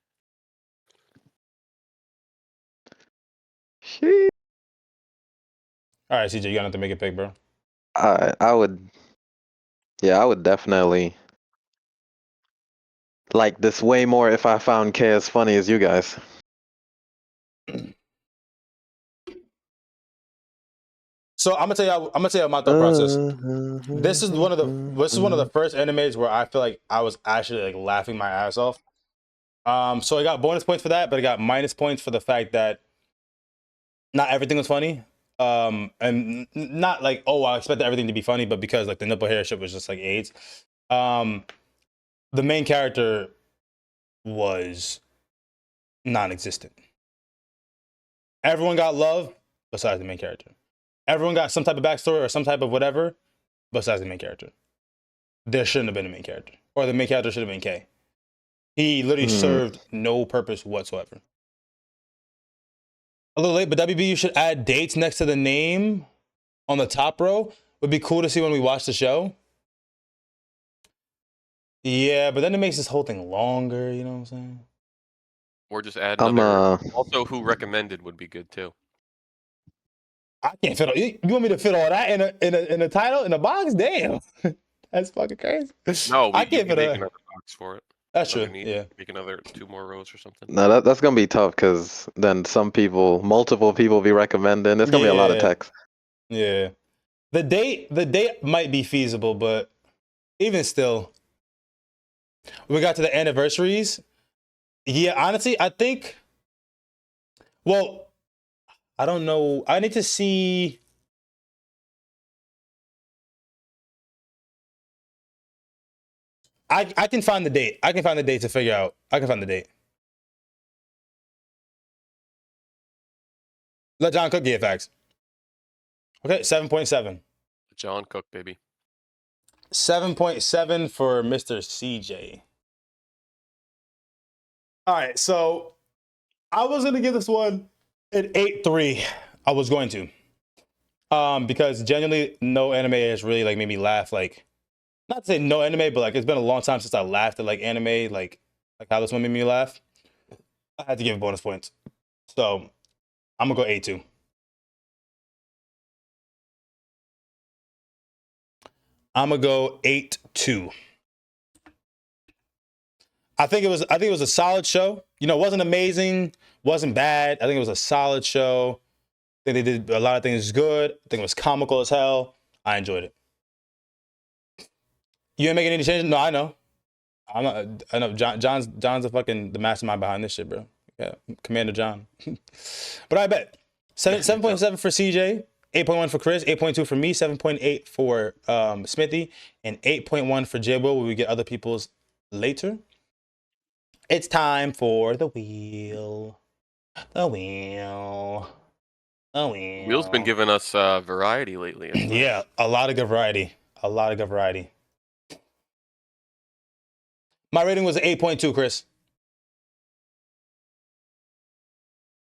Shit. All right, CJ, you got nothing to make it big, bro. I would definitely like this way more if I found K as funny as you guys. So I'm gonna tell you my thought process. This is one of the first animes where I feel like I was actually like laughing my ass off. So I got bonus points for that, but I got minus points for the fact that not everything was funny. And not like, oh, I expected everything to be funny, but because like the nipple hair shit was just like AIDS. The main character was non-existent. Everyone got love besides the main character. Everyone got some type of backstory or some type of whatever besides the main character. There shouldn't have been a main character, or the main character should have been K. He literally served no purpose whatsoever. A little late, but WB, you should add dates next to the name on the top row. Would be cool to see when we watch the show. Yeah, but then it makes this whole thing longer, you know what I'm saying? Or just add another. Also, who recommended would be good too. I can't fit all. You want me to fit all that in a title in a box? Damn, that's fucking crazy. No, I you can't can fit make another box for it. That's true. Yeah. Make another 2 more rows or something. No, that's gonna be tough because then multiple people be recommending. It's gonna be a lot of text. Yeah. The date might be feasible, but Even still, we got to the anniversaries. Yeah, honestly, I think. Well, I don't know. I need to see. I can find the date. I can find the date to figure out. I can find the date. Let John Cook get facts. Okay, 7.7. John Cook, baby. 7.7 for Mr. CJ. All right, so I was gonna give this one an 8.3. I was going to. Because genuinely no anime has really like made me laugh. Like, not to say no anime, but like it's been a long time since I laughed at like anime, like how this one made me laugh. I had to give it bonus points. So I'm gonna go 8.2. I'm gonna go 8.2. I think it was a solid show. You know, it wasn't amazing, wasn't bad. I think it was a solid show. I think they did a lot of things good. I think it was comical as hell. I enjoyed it. You ain't making any changes? No, I know. I'm not. I know. John's the mastermind behind this shit, bro. Yeah, Commander John. But I bet 7.7 for CJ, 8.1 for Chris, 8.2 for me, 7.8 for Smithy, and 8.1 for J Will. Where we get other people's later. It's time for the wheel. The wheel. The wheel. Wheel's been giving us variety lately. It's nice. Yeah, a lot of good variety. A lot of good variety. My rating was 8.2, Chris.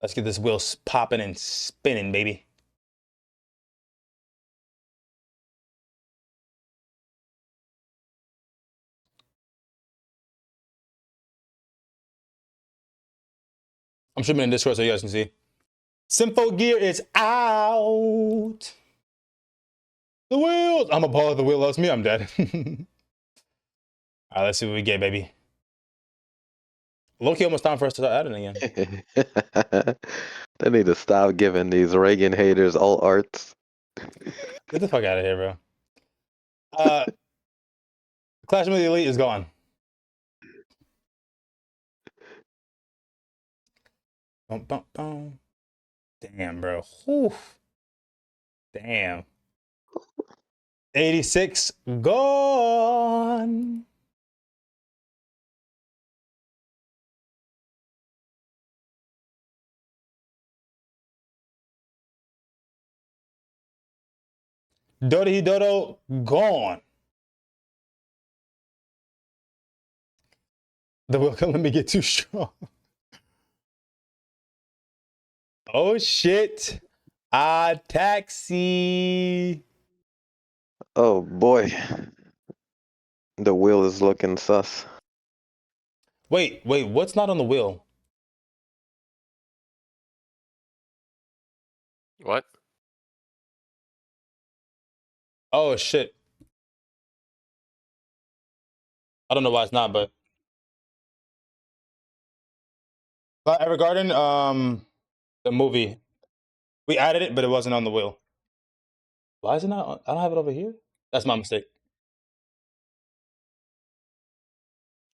Let's get this wheel popping and spinning, baby. I'm streaming in Discord so you guys can see. Sympho Gear is out. The wheels. I'm a ball of the wheel loves me. I'm dead. All right, let's see what we get, baby. Loki almost time for us to start adding again. They need to stop giving these Reagan haters alt arts. Get the fuck out of here, bro. Clash of the Elite is gone. Bum, bum, bum. Damn, bro. Whew. Damn. 86 gone. Dodo Dodo gone. The wheel can let me get too strong. Oh shit. Taxi. Oh boy. The wheel is looking sus. Wait, what's not on the wheel? What? Oh shit. I don't know why it's not, but Evergarden, the movie. We added it, but it wasn't on the wheel. Why is it not? I don't have it over here. That's my mistake.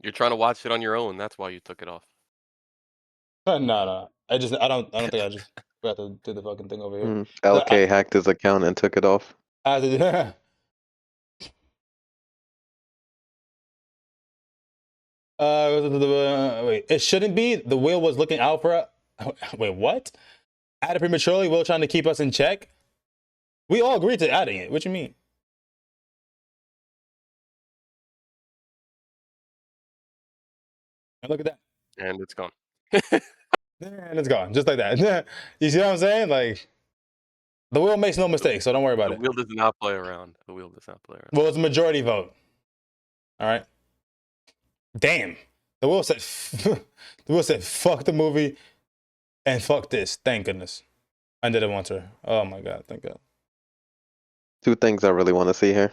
You're trying to watch it on your own. That's why you took it off. No. I don't think I just forgot to do the fucking thing over here. LK hacked his account and took it off. I had to do wait, it shouldn't be. The wheel was looking out for. Wait, what? Added prematurely. Will trying to keep us in check. We all agreed to adding it. What you mean? And look at that. And it's gone. And it's gone, just like that. You see what I'm saying? Like, the wheel makes no mistakes, so don't worry about The it. wheel does not play around. The wheel does not play around. Well, it's a majority vote. All right. Damn. The wheel said, fuck the movie and fuck this. Thank goodness. I didn't want her. Oh my God. Thank God. Two things I really want to see here.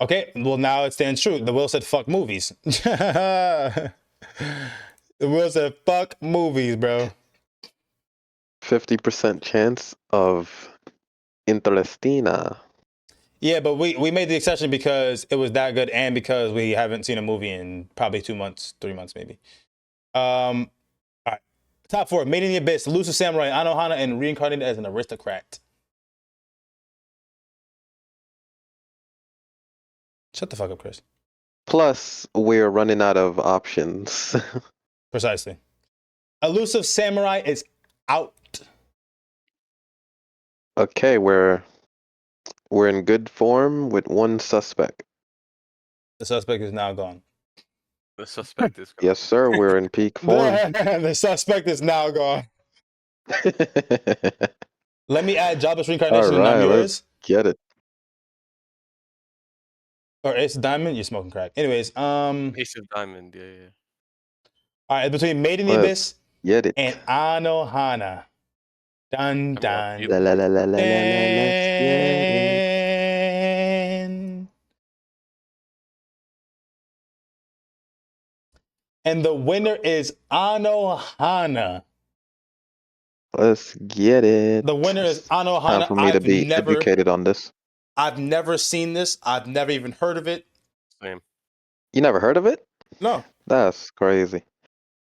Okay. Well, now it stands true. The wheel said, fuck movies. The wheel said, fuck movies, bro. 50% chance of Interlestina. Yeah, but we made the exception because it was that good and because we haven't seen a movie in probably 2 months, 3 months maybe. All right. Top 4, Made in the Abyss, Elusive Samurai, Anohana, and Reincarnated as an Aristocrat. Shut the fuck up, Chris. Plus, we're running out of options. Precisely. Elusive Samurai is out. Okay, we're in good form with one suspect. The suspect is now gone. The suspect is gone. Yes, sir. We're in peak form. The suspect is now gone. Let me add Jobless Reincarnation and I'm Alright, yours. let's get it. Or Ace of Diamond, you're smoking crack. Anyways, Ace of Diamond, yeah. all right, between Made in the Let's Abyss get it. and Anohana. Dun I mean, I'll dun. see La, la, la, la, la, la, la, let's get it. And the winner is Anohana. Let's get it. The winner is Time Anohana. for me to be educated on this. I've never seen this. I've never even heard of it. Same. You never heard of it? No. That's crazy.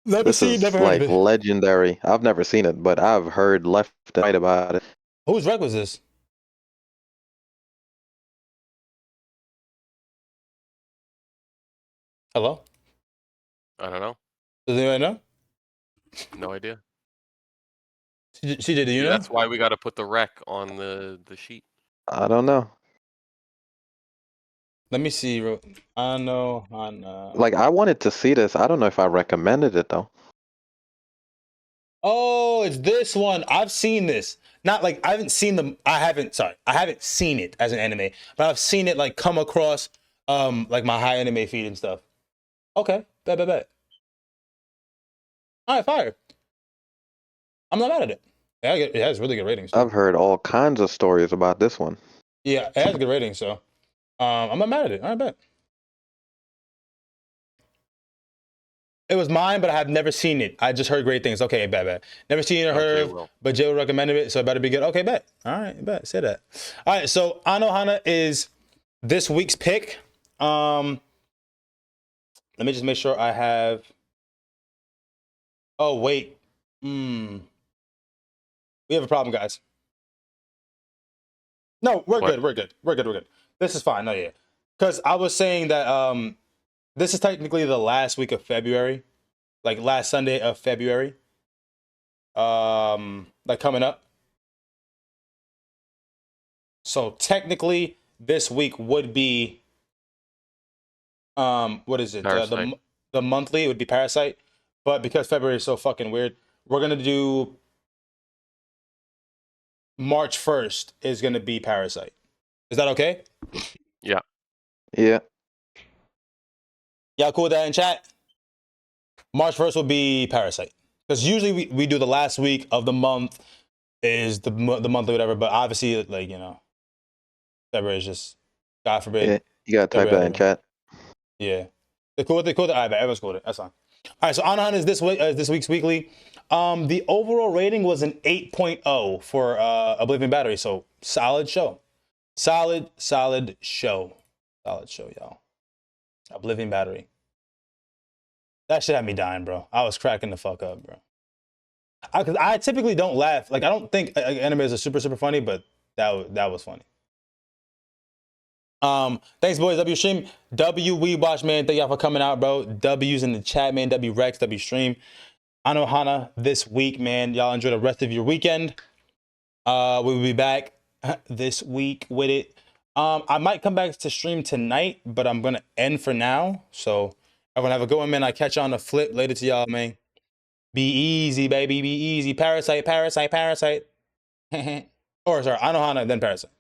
Never This seen, is never heard of like it. legendary. I've never seen it, but I've heard left and right about it. Whose rec was this? Hello? I don't know. Does anyone know? No idea. CJ, do you know? That's why we got to put the rec on the sheet. I don't know. Let me see. Anohana. Like, I wanted to see this. I don't know if I recommended it, though. Oh, it's this one. I've seen this. Not like I haven't seen them. I haven't seen it as an anime, but I've seen it like come across like my high anime feed and stuff. Okay, bet. All right, fire. I'm not mad at it. Yeah, it has really good ratings. Too. I've heard all kinds of stories about this one. Yeah, it has good ratings, so I'm not mad at it. All right, bet. It was mine, but I have never seen it. I just heard great things. Okay, bet. Never seen it or heard of, but Jay recommended it, so it better be good. Okay, bet. All right, bet. Say that. All right, so Anohana is this week's pick. Let me just make sure I have. Oh wait, we have a problem, guys. No, we're good. We're good. This is fine. No, yeah, because I was saying that this is technically the last week of February, like last Sunday of February. Like coming up. So technically, this week would be what is it? The monthly it would be Parasite, but because February is so fucking weird, we're gonna do March 1st is gonna be Parasite. Is that okay? Yeah. Yeah. Y'all cool with that in chat? March 1st will be Parasite. Because usually we do the last week of the month is the month or whatever, but obviously, like, you know, February is just, God forbid. Yeah, you gotta type that in chat. Yeah. They're cool with it? Cool with it? I bet. Everyone's cool with it. That's fine. All right, so Anohana is this week's weekly. The overall rating was an 8.0 for Oblivion Battery, so solid show. Solid show. Solid show, y'all. Oblivion Battery. That shit had me dying, bro. I was cracking the fuck up, bro. Because I typically don't laugh. Like, I don't think animes are super funny, but that was funny. Thanks, boys. W Stream. WeebWatch, man. Thank y'all for coming out, bro. W's in the chat, man. W Rex, W Stream. Anohana this week, man. Y'all enjoy the rest of your weekend. We will be back this week with it. I might come back to stream tonight, but I'm gonna end for now. So everyone have a good one, man. I catch you on the flip later to y'all, man. Be easy, baby. Be easy. Parasite. Or sorry, Anohana, then Parasite.